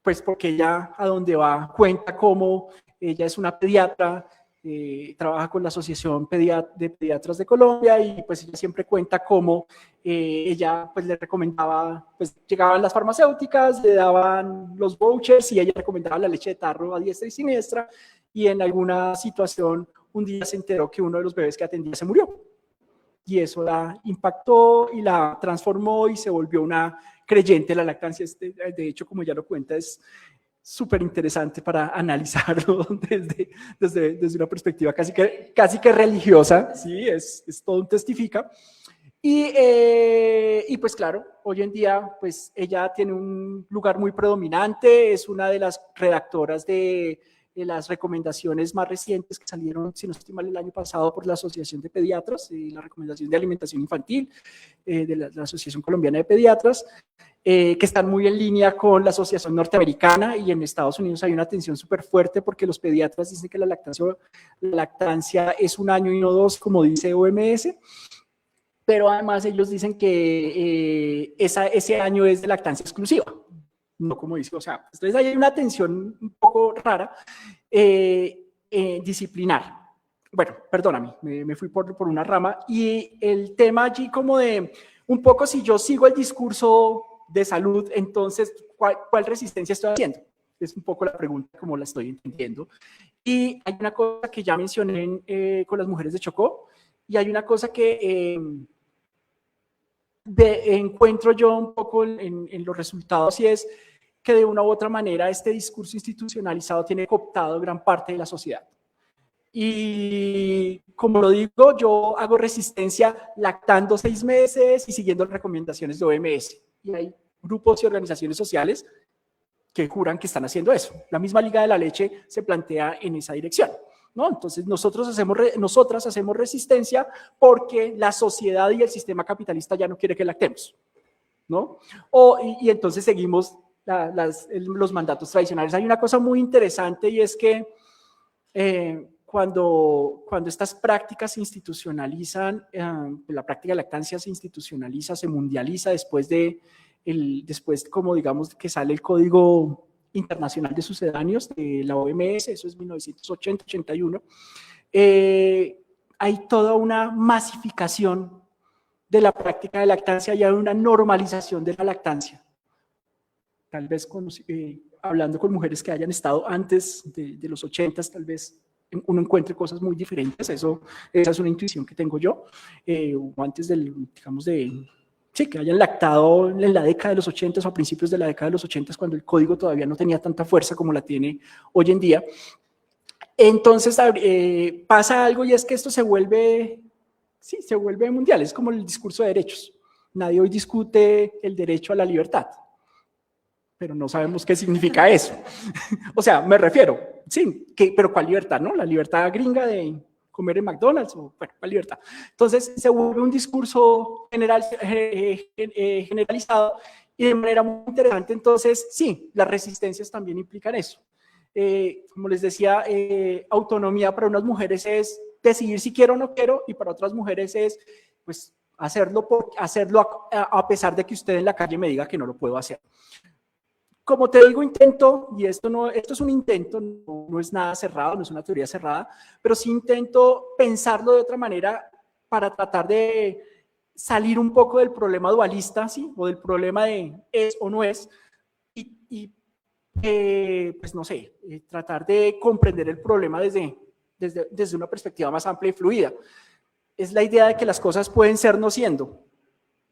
pues porque ella a donde va cuenta cómo ella es una pediatra, trabaja con la Asociación de Pediatras de Colombia, y pues ella siempre cuenta cómo ella pues le recomendaba, pues llegaban las farmacéuticas, le daban los vouchers y ella recomendaba la leche de tarro a diestra y siniestra, y en alguna situación un día se enteró que uno de los bebés que atendía se murió, y eso la impactó y la transformó y se volvió una creyente de la lactancia. De hecho, como ya lo cuenta, es súper interesante para analizarlo desde una perspectiva casi que religiosa, ¿sí? Es todo un testifica. Y pues claro, hoy en día pues ella tiene un lugar muy predominante, es una de las redactoras de las recomendaciones más recientes que salieron, si no estoy mal, el año pasado por la Asociación de Pediatras, la recomendación de alimentación infantil de la Asociación Colombiana de Pediatras, que están muy en línea con la Asociación Norteamericana, y en Estados Unidos hay una tensión súper fuerte porque los pediatras dicen que la lactancia es 1 año y no 2, como dice OMS, pero además ellos dicen que ese año es de lactancia exclusiva. no como dice, o sea, entonces ahí hay una tensión un poco rara, disciplinar. Bueno, perdóname, me fui por una rama, y el tema allí como de, un poco si yo sigo el discurso de salud, entonces, ¿cuál resistencia estoy haciendo? Es un poco la pregunta como la estoy entendiendo. Y hay una cosa que ya mencioné con las mujeres de Chocó, y hay una cosa que encuentro yo un poco en los resultados, y es que de una u otra manera este discurso institucionalizado tiene cooptado gran parte de la sociedad. Y como lo digo, yo hago resistencia lactando 6 meses y siguiendo las recomendaciones de OMS. Y hay grupos y organizaciones sociales que juran que están haciendo eso. La misma Liga de la Leche se plantea en esa dirección, ¿no? Entonces nosotras hacemos resistencia porque la sociedad y el sistema capitalista ya no quiere que lactemos, ¿no? Y entonces seguimos los mandatos tradicionales. Hay una cosa muy interesante, y es que cuando estas prácticas se institucionalizan, la práctica de lactancia se institucionaliza, se mundializa después como digamos que sale el Código Internacional de Sucedáneos de la OMS, eso es 1980-81, hay toda una masificación de la práctica de lactancia y hay una normalización de la lactancia. Tal vez hablando con mujeres que hayan estado antes de los 80s, tal vez uno encuentre cosas muy diferentes. Esa es una intuición que tengo yo, o antes sí, que hayan lactado en la década de los 80s o a principios de la década de los 80s, cuando el código todavía no tenía tanta fuerza como la tiene hoy en día. Entonces pasa algo, y es que esto se vuelve mundial, es como el discurso de derechos. Nadie hoy discute el derecho a la libertad, pero no sabemos qué significa eso. O sea, me refiero, sí, pero ¿cuál libertad, no? La libertad gringa de comer en McDonald's, o bueno, ¿cuál libertad? Entonces se vuelve un discurso generalizado, y de manera muy interesante. Entonces, sí, las resistencias también implican eso. Como les decía, autonomía para unas mujeres es decidir si quiero o no quiero, y para otras mujeres es, pues, hacerlo a pesar de que usted en la calle me diga que no lo puedo hacer. Como te digo, intento, y esto es un intento, no es nada cerrado, no es una teoría cerrada, pero sí intento pensarlo de otra manera para tratar de salir un poco del problema dualista, ¿sí? O del problema de es o no es, y pues no sé, tratar de comprender el problema desde una perspectiva más amplia y fluida. Es la idea de que las cosas pueden ser no siendo,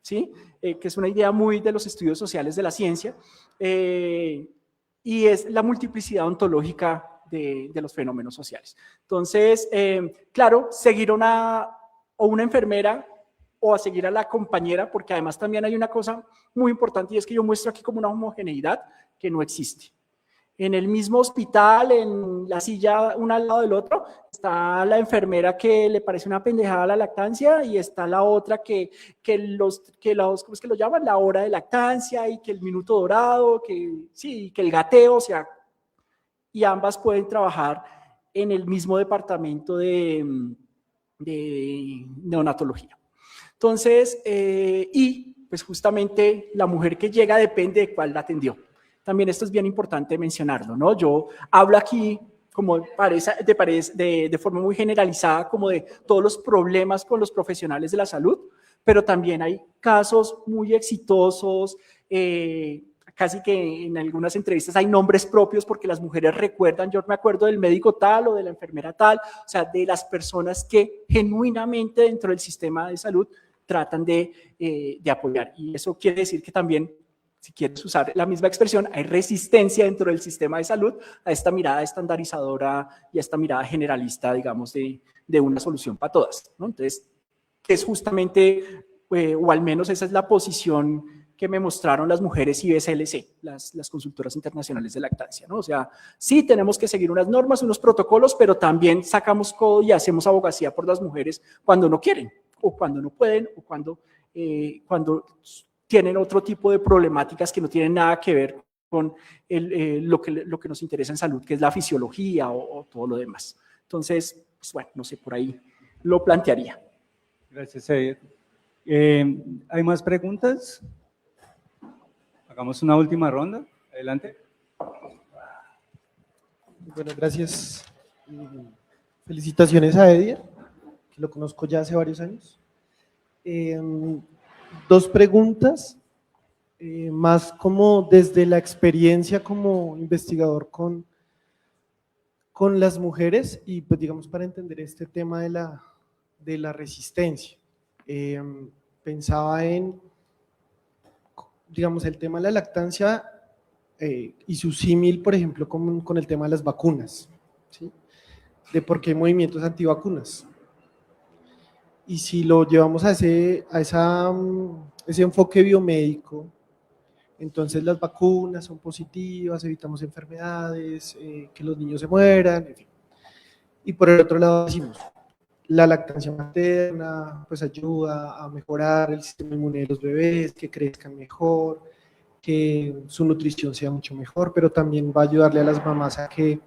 ¿sí? Que es una idea muy de los estudios sociales de la ciencia, y es la multiplicidad ontológica de los fenómenos sociales. Entonces, claro, seguir una enfermera o a seguir a la compañera, porque además también hay una cosa muy importante, y es que yo muestro aquí como una homogeneidad que no existe. En el mismo hospital, en la silla uno al lado del otro, está la enfermera que le parece una pendejada la lactancia, y está la otra que ¿cómo es que lo llaman? La hora de lactancia, y que el minuto dorado, que el gateo, o sea, y ambas pueden trabajar en el mismo departamento de neonatología. Entonces, y pues justamente la mujer que llega depende de cuál la atendió. También esto es bien importante mencionarlo, ¿no? Yo hablo aquí como de forma muy generalizada, como de todos los problemas con los profesionales de la salud, pero también hay casos muy exitosos, casi que en algunas entrevistas hay nombres propios, porque las mujeres recuerdan, yo me acuerdo del médico tal o de la enfermera tal, o sea, de las personas que genuinamente dentro del sistema de salud tratan de apoyar. Y eso quiere decir que también, si quieres usar la misma expresión, hay resistencia dentro del sistema de salud a esta mirada estandarizadora y a esta mirada generalista, digamos, de una solución para todas, ¿no? Entonces, es justamente, o al menos esa es la posición que me mostraron las mujeres IBCLC, las consultoras internacionales de lactancia, ¿no? O sea, sí tenemos que seguir unas normas, unos protocolos, pero también sacamos codo y hacemos abogacía por las mujeres cuando no quieren, o cuando no pueden, o cuando tienen otro tipo de problemáticas que no tienen nada que ver con lo que nos interesa en salud, que es la fisiología o todo lo demás. Entonces, pues bueno, no sé, por ahí lo plantearía. Gracias, Eder. ¿Hay más preguntas? Hagamos una última ronda. Adelante. Bueno, gracias. Felicitaciones a Edier, que lo conozco ya hace varios años. Dos preguntas, más como desde la experiencia como investigador con las mujeres y pues digamos para entender este tema de la resistencia. Pensaba en, digamos, el tema de la lactancia y su símil, por ejemplo, con el tema de las vacunas, ¿sí? De por qué hay movimientos antivacunas. Y si lo llevamos a ese enfoque biomédico, entonces las vacunas son positivas, evitamos enfermedades, que los niños se mueran, en fin. Y por el otro lado decimos, la lactancia materna pues ayuda a mejorar el sistema inmune de los bebés, que crezcan mejor, que su nutrición sea mucho mejor, pero también va a ayudarle a las mamás a que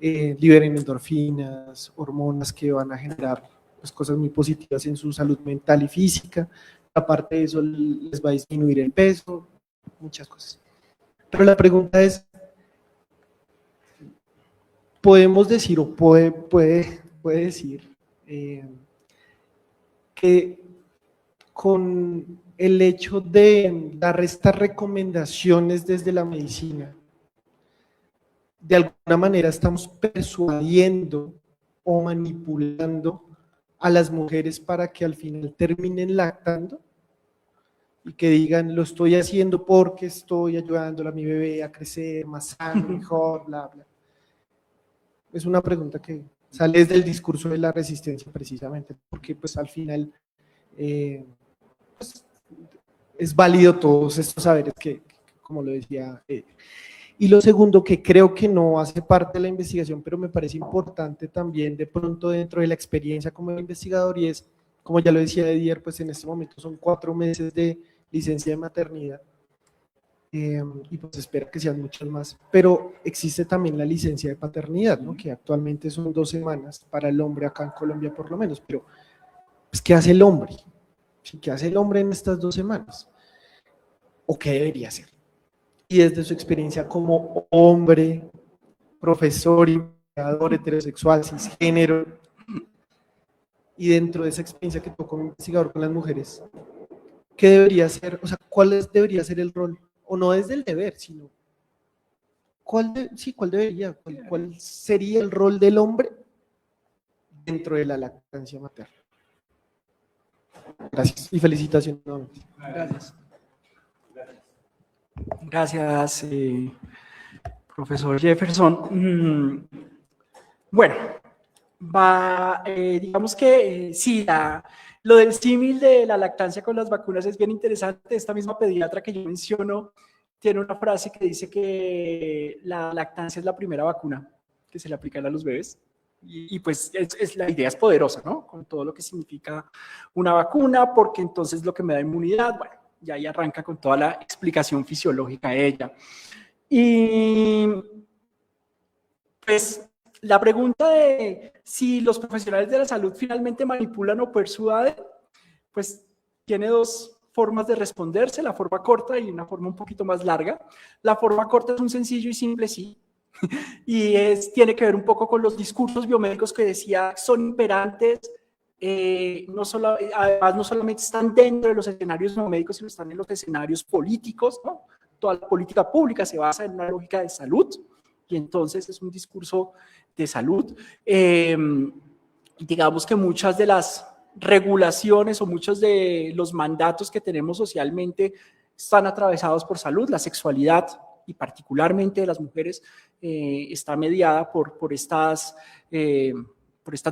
liberen endorfinas, hormonas que van a generar pues, cosas muy positivas en su salud mental y física. Aparte de eso, les va a disminuir el peso, muchas cosas. Pero la pregunta es, ¿podemos decir o puede decir que con el hecho de dar estas recomendaciones desde la medicina, de alguna manera estamos persuadiendo o manipulando a las mujeres para que al final terminen lactando y que digan, lo estoy haciendo porque estoy ayudando a mi bebé a crecer más sano, mejor, bla, bla? Es una pregunta que sale desde el discurso de la resistencia precisamente, porque pues al final pues, es válido todos estos saberes que como lo decía. Y lo segundo, que creo que no hace parte de la investigación, pero me parece importante también de pronto dentro de la experiencia como investigador, y es, como ya lo decía Edier, pues en este momento son 4 meses de licencia de maternidad, y pues espero que sean muchos más, pero existe también la licencia de paternidad, ¿no? Que actualmente son 2 semanas para el hombre acá en Colombia por lo menos, pero pues, ¿qué hace el hombre? ¿Qué hace el hombre en estas 2 semanas? ¿O qué debería hacer? Y desde su experiencia como hombre, profesor, investigador, heterosexual, cisgénero, y dentro de esa experiencia que tuvo como investigador con las mujeres, ¿qué debería ser? O sea, ¿cuál debería ser el rol? O no desde el deber, sino ¿cuál sería el rol del hombre dentro de la lactancia materna? Gracias y felicitaciones nuevamente. Gracias. Gracias, profesor Jefferson. Bueno, digamos que sí, lo del símil de la lactancia con las vacunas es bien interesante. Esta misma pediatra que yo menciono tiene una frase que dice que la lactancia es la primera vacuna que se le aplica a los bebés. Y pues la idea es poderosa, ¿no? Con todo lo que significa una vacuna, porque entonces lo que me da inmunidad, bueno, ya ahí arranca con toda la explicación fisiológica de ella. Y pues la pregunta de si los profesionales de la salud finalmente manipulan o persuaden, pues tiene 2 formas de responderse, la forma corta y una forma un poquito más larga. La forma corta es un sencillo y simple sí, y tiene que ver un poco con los discursos biomédicos que decía son imperantes. Además, no solamente están dentro de los escenarios no médicos, sino están en los escenarios políticos, ¿no? Toda la política pública se basa en una lógica de salud, y entonces es un discurso de salud. Digamos que muchas de las regulaciones o muchos de los mandatos que tenemos socialmente están atravesados por salud. La sexualidad, y particularmente de las mujeres, está mediada por estas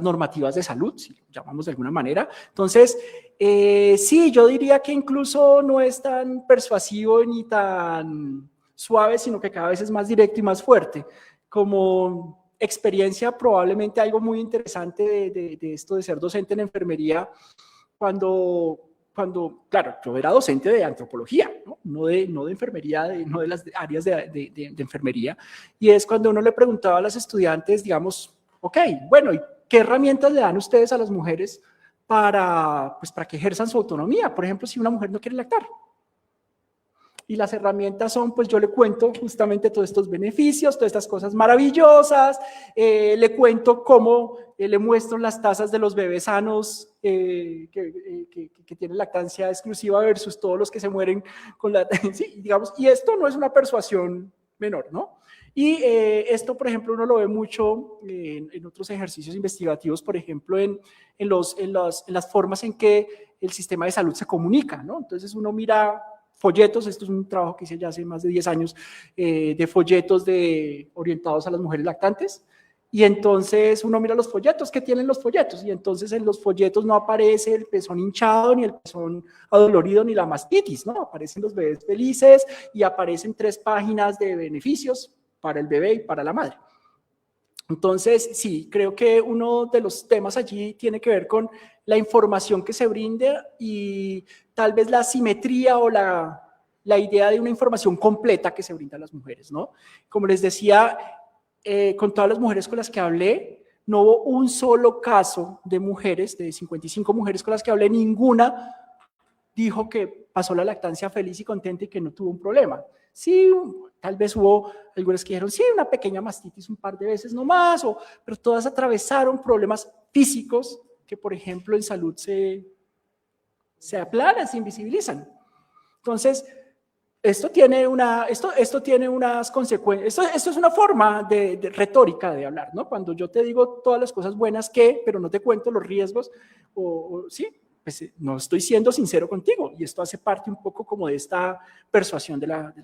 normativas de salud, si lo llamamos de alguna manera. Entonces, sí, yo diría que incluso no es tan persuasivo ni tan suave, sino que cada vez es más directo y más fuerte. Como experiencia, probablemente algo muy interesante de esto de ser docente en enfermería, cuando claro, yo era docente de antropología, no de enfermería, no de las áreas de enfermería, y es cuando uno le preguntaba a las estudiantes, digamos, ok, bueno, ¿y qué herramientas le dan ustedes a las mujeres para que ejerzan su autonomía? Por ejemplo, si una mujer no quiere lactar. Y las herramientas son, pues yo le cuento justamente todos estos beneficios, todas estas cosas maravillosas, le cuento cómo le muestro las tasas de los bebés sanos que tienen lactancia exclusiva versus todos los que se mueren con la... Sí, digamos, y esto no es una persuasión menor, ¿no? Y esto, por ejemplo, uno lo ve mucho en otros ejercicios investigativos, por ejemplo, en las formas en que el sistema de salud se comunica, ¿no? Entonces uno mira folletos, esto es un trabajo que hice ya hace más de 10 años, de folletos orientados a las mujeres lactantes, y entonces uno mira los folletos, ¿qué tienen los folletos? Y entonces en los folletos no aparece el pezón hinchado, ni el pezón adolorido, ni la mastitis, ¿no? Aparecen los bebés felices y aparecen 3 páginas de beneficios para el bebé y para la madre. Entonces, sí, creo que uno de los temas allí tiene que ver con la información que se brinda y tal vez la simetría o la idea de una información completa que se brinda a las mujeres, ¿no? Como les decía, con todas las mujeres con las que hablé, no hubo un solo caso de mujeres, de 55 mujeres con las que hablé, ninguna dijo que pasó la lactancia feliz y contenta y que no tuvo un problema. Sí, tal vez hubo algunas que dijeron, sí, una pequeña mastitis un par de veces nomás, pero todas atravesaron problemas físicos que, por ejemplo, en salud se aplanan, se invisibilizan. Entonces, esto tiene unas consecuencias, esto es una forma de retórica de hablar, ¿no? Cuando yo te digo todas las cosas buenas pero no te cuento los riesgos, sí, pues no estoy siendo sincero contigo, y esto hace parte un poco como de esta persuasión de la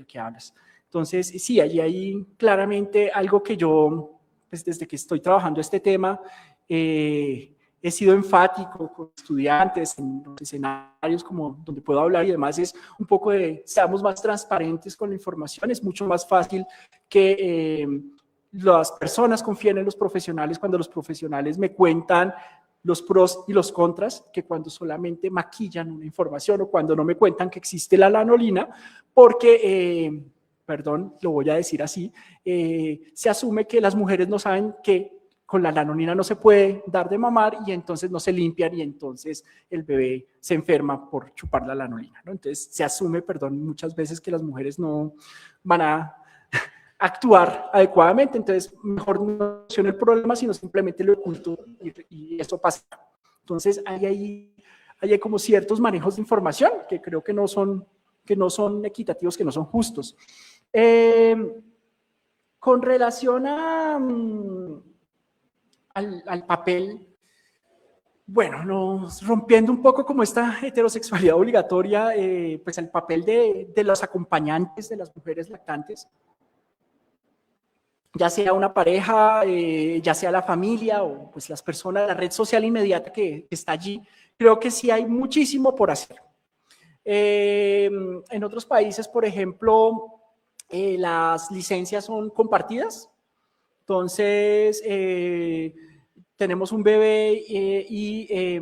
que hablas. Entonces, sí, allí hay claramente algo que yo, pues desde que estoy trabajando este tema, he sido enfático con estudiantes en los escenarios como donde puedo hablar y demás, es un poco de seamos más transparentes con la información. Es mucho más fácil que las personas confíen en los profesionales cuando los profesionales me cuentan los pros y los contras, que cuando solamente maquillan una información o cuando no me cuentan que existe la lanolina, porque, perdón, lo voy a decir así, se asume que las mujeres no saben que con la lanolina no se puede dar de mamar y entonces no se limpian y entonces el bebé se enferma por chupar la lanolina, ¿no? Entonces se asume, perdón, muchas veces que las mujeres no van a actuar adecuadamente, entonces mejor no soluciono el problema, sino simplemente lo oculto y eso pasa. Entonces hay como ciertos manejos de información que creo que no son equitativos, que no son justos. Con relación al papel, bueno, rompiendo un poco como esta heterosexualidad obligatoria, pues el papel de los acompañantes de las mujeres lactantes, ya sea una pareja, ya sea la familia o pues las personas, la red social inmediata que está allí, creo que sí hay muchísimo por hacer. En otros países, por ejemplo, las licencias son compartidas. Entonces, tenemos un bebé y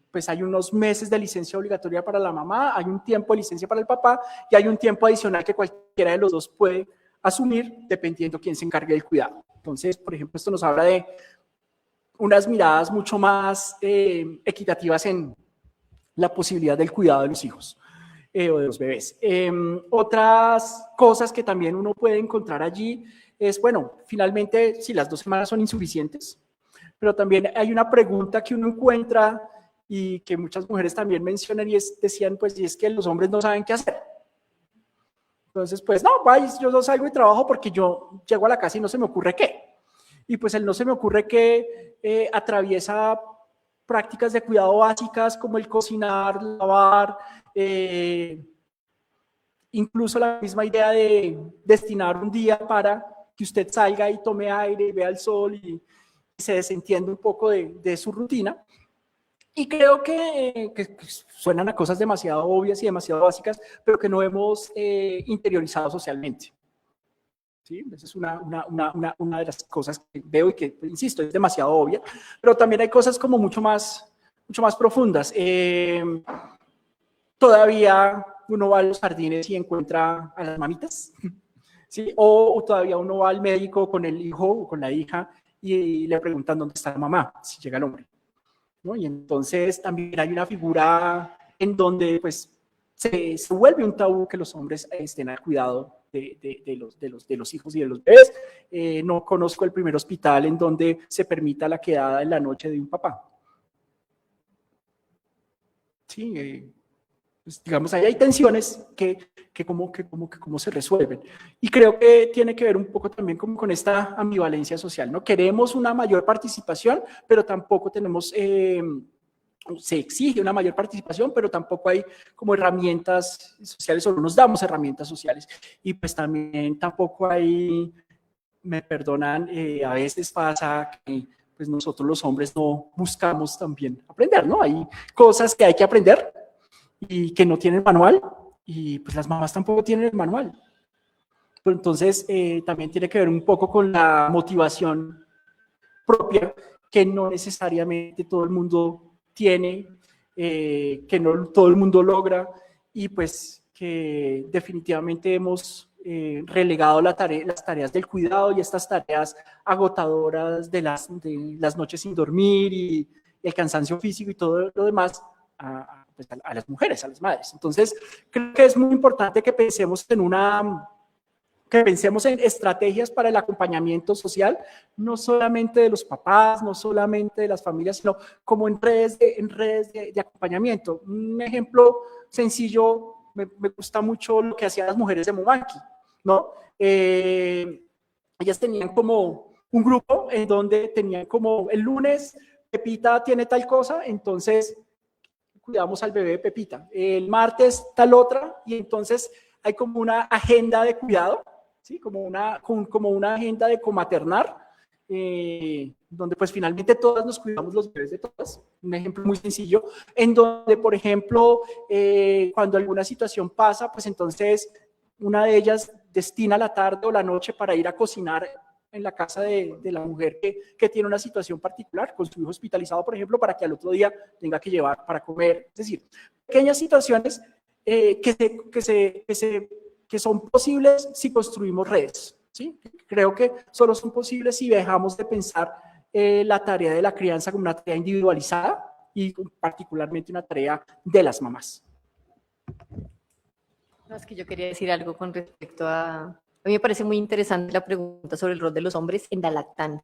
pues hay unos meses de licencia obligatoria para la mamá, hay un tiempo de licencia para el papá y hay un tiempo adicional que cualquiera de los dos puede asumir dependiendo quién se encargue del cuidado. Entonces, por ejemplo, esto nos habla de unas miradas mucho más equitativas en la posibilidad del cuidado de los hijos o de los bebés. Otras cosas que también uno puede encontrar allí es, bueno, finalmente, si las 2 semanas son insuficientes, pero también hay una pregunta que uno encuentra y que muchas mujeres también mencionan y decían, pues, y es que los hombres no saben qué hacer. Entonces, pues, no, yo salgo y trabajo porque yo llego a la casa y no se me ocurre qué. Y pues el no se me ocurre qué atraviesa prácticas de cuidado básicas como el cocinar, lavar, incluso la misma idea de destinar un día para que usted salga y tome aire y vea el sol y se desentienda un poco de su rutina. Y creo que suenan a cosas demasiado obvias y demasiado básicas, pero que no hemos interiorizado socialmente. ¿Sí? Esa es una de las cosas que veo y que, pues, insisto, es demasiado obvia, pero también hay cosas como mucho más profundas. Todavía uno va a los jardines y encuentra a las mamitas, ¿sí? O todavía uno va al médico con el hijo o con la hija y le preguntan dónde está la mamá, si llega el hombre, ¿no? Y entonces también hay una figura en donde, pues, se vuelve un tabú que los hombres estén al cuidado de los hijos y de los bebés. No conozco el primer hospital en donde se permita la quedada en la noche de un papá. Sí, pues, digamos, ahí hay tensiones que cómo se resuelven. Y creo que tiene que ver un poco también como con esta ambivalencia social, ¿no? Queremos una mayor participación, pero tampoco tenemos, se exige una mayor participación, pero tampoco hay como herramientas sociales, o no nos damos herramientas sociales. Y pues también tampoco hay, me perdonan, a veces pasa que pues nosotros los hombres no buscamos también aprender, ¿no? Hay cosas que hay que aprender y que no tienen manual, y pues las mamás tampoco tienen el manual. Pero entonces también tiene que ver un poco con la motivación propia, que no necesariamente todo el mundo tiene, que no todo el mundo logra, y pues que definitivamente hemos relegado las tareas del cuidado y estas tareas agotadoras de las noches sin dormir y el cansancio físico y todo lo demás pues a las mujeres, a las madres. Entonces, creo que es muy importante que pensemos en estrategias para el acompañamiento social, no solamente de los papás, no solamente de las familias, sino como en redes de acompañamiento. Un ejemplo sencillo, me gusta mucho lo que hacían las mujeres de Mumanqui, ¿no? Ellas tenían como un grupo en donde tenían como el lunes, Pepita tiene tal cosa, entonces cuidamos al bebé de Pepita. El martes tal otra, y entonces hay como una agenda de cuidado, ¿sí? Como una agenda de comaternar, donde pues finalmente todas nos cuidamos los bebés de todas. Un ejemplo muy sencillo, en donde, por ejemplo, cuando alguna situación pasa, pues entonces una de ellas destina la tarde o la noche para ir a cocinar en la casa de la mujer que tiene una situación particular, con su hijo hospitalizado, por ejemplo, para que al otro día tenga que llevar para comer. Es decir, pequeñas situaciones que son posibles si construimos redes, ¿sí? Creo que solo son posibles si dejamos de pensar la tarea de la crianza como una tarea individualizada y particularmente una tarea de las mamás. No, es que yo quería decir algo con respecto a mí me parece muy interesante la pregunta sobre el rol de los hombres en la lactancia.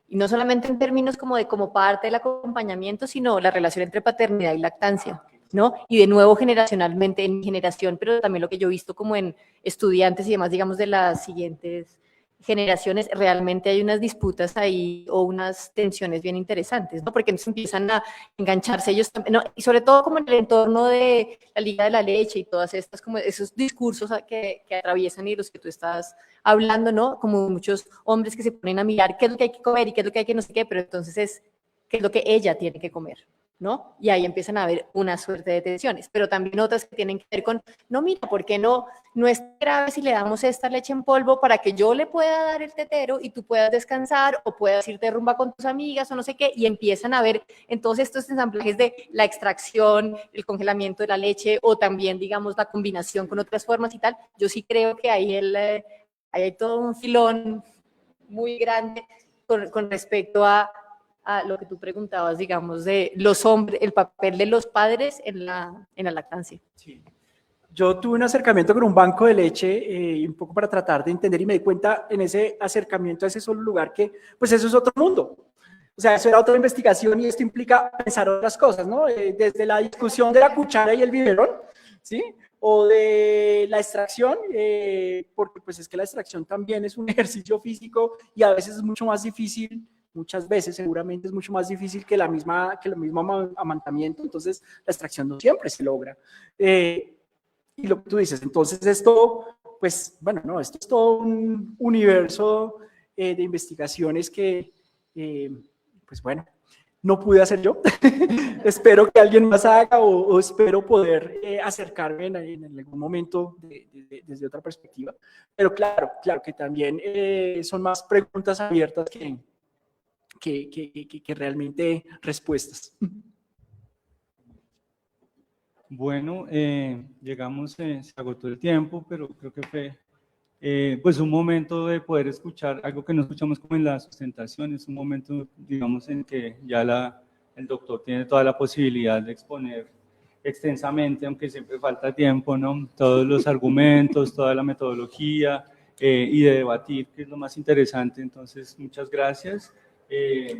Y no solamente en términos como parte del acompañamiento, sino la relación entre paternidad y lactancia, ¿no? Y de nuevo generacionalmente, en mi generación, pero también lo que yo he visto como en estudiantes y demás, digamos, de las siguientes generaciones, realmente hay unas disputas ahí o unas tensiones bien interesantes, ¿no? Porque entonces empiezan a engancharse ellos también, ¿no? Y sobre todo como en el entorno de la Liga de la Leche y todas estas, como esos discursos que atraviesan y los que tú estás hablando, ¿no? Como muchos hombres que se ponen a mirar qué es lo que hay que comer y qué es lo que hay que no sé qué, pero entonces es qué es lo que ella tiene que comer, ¿no? Y ahí empiezan a haber una suerte de tensiones, pero también otras que tienen que ver con, no, mira, ¿por qué no es grave si le damos esta leche en polvo para que yo le pueda dar el tetero y tú puedas descansar o puedas irte de rumba con tus amigas o no sé qué? Y empiezan a ver entonces estos ensamblajes de la extracción, el congelamiento de la leche o también, digamos, la combinación con otras formas y tal. Yo sí creo que ahí hay todo un filón muy grande con respecto a lo que tú preguntabas, digamos, de los hombres, el papel de los padres en la lactancia. Sí. Yo tuve un acercamiento con un banco de leche, un poco para tratar de entender, y me di cuenta en ese acercamiento a ese solo lugar que, pues eso es otro mundo. O sea, eso era otra investigación y esto implica pensar otras cosas, ¿no? Desde la discusión de la cuchara y el biberón, ¿sí? O de la extracción, porque pues es que la extracción también es un ejercicio físico y a veces es mucho más difícil. Muchas veces seguramente es mucho más difícil que el mismo amamantamiento, entonces la extracción no siempre se logra. Y lo que tú dices, entonces esto, pues bueno, no, esto es todo un universo de investigaciones que, pues bueno, no pude hacer yo. Espero que alguien más haga o espero poder acercarme en algún momento desde otra perspectiva. Pero claro que también son más preguntas abiertas que realmente respuestas. Bueno, llegamos, se agotó el tiempo, pero creo que fue pues un momento de poder escuchar algo que no escuchamos como en la sustentación, es un momento, digamos, en que ya el doctor tiene toda la posibilidad de exponer extensamente, aunque siempre falta tiempo, ¿no? Todos los argumentos, toda la metodología y de debatir, que es lo más interesante. Entonces, muchas gracias.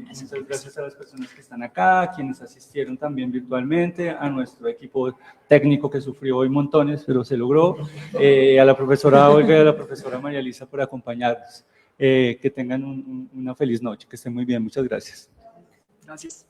Muchas gracias a las personas que están acá, a quienes asistieron también virtualmente, a nuestro equipo técnico que sufrió hoy montones, pero se logró, a la profesora Olga y a la profesora María Elisa por acompañarnos. Que tengan una feliz noche, que estén muy bien, muchas gracias. Gracias.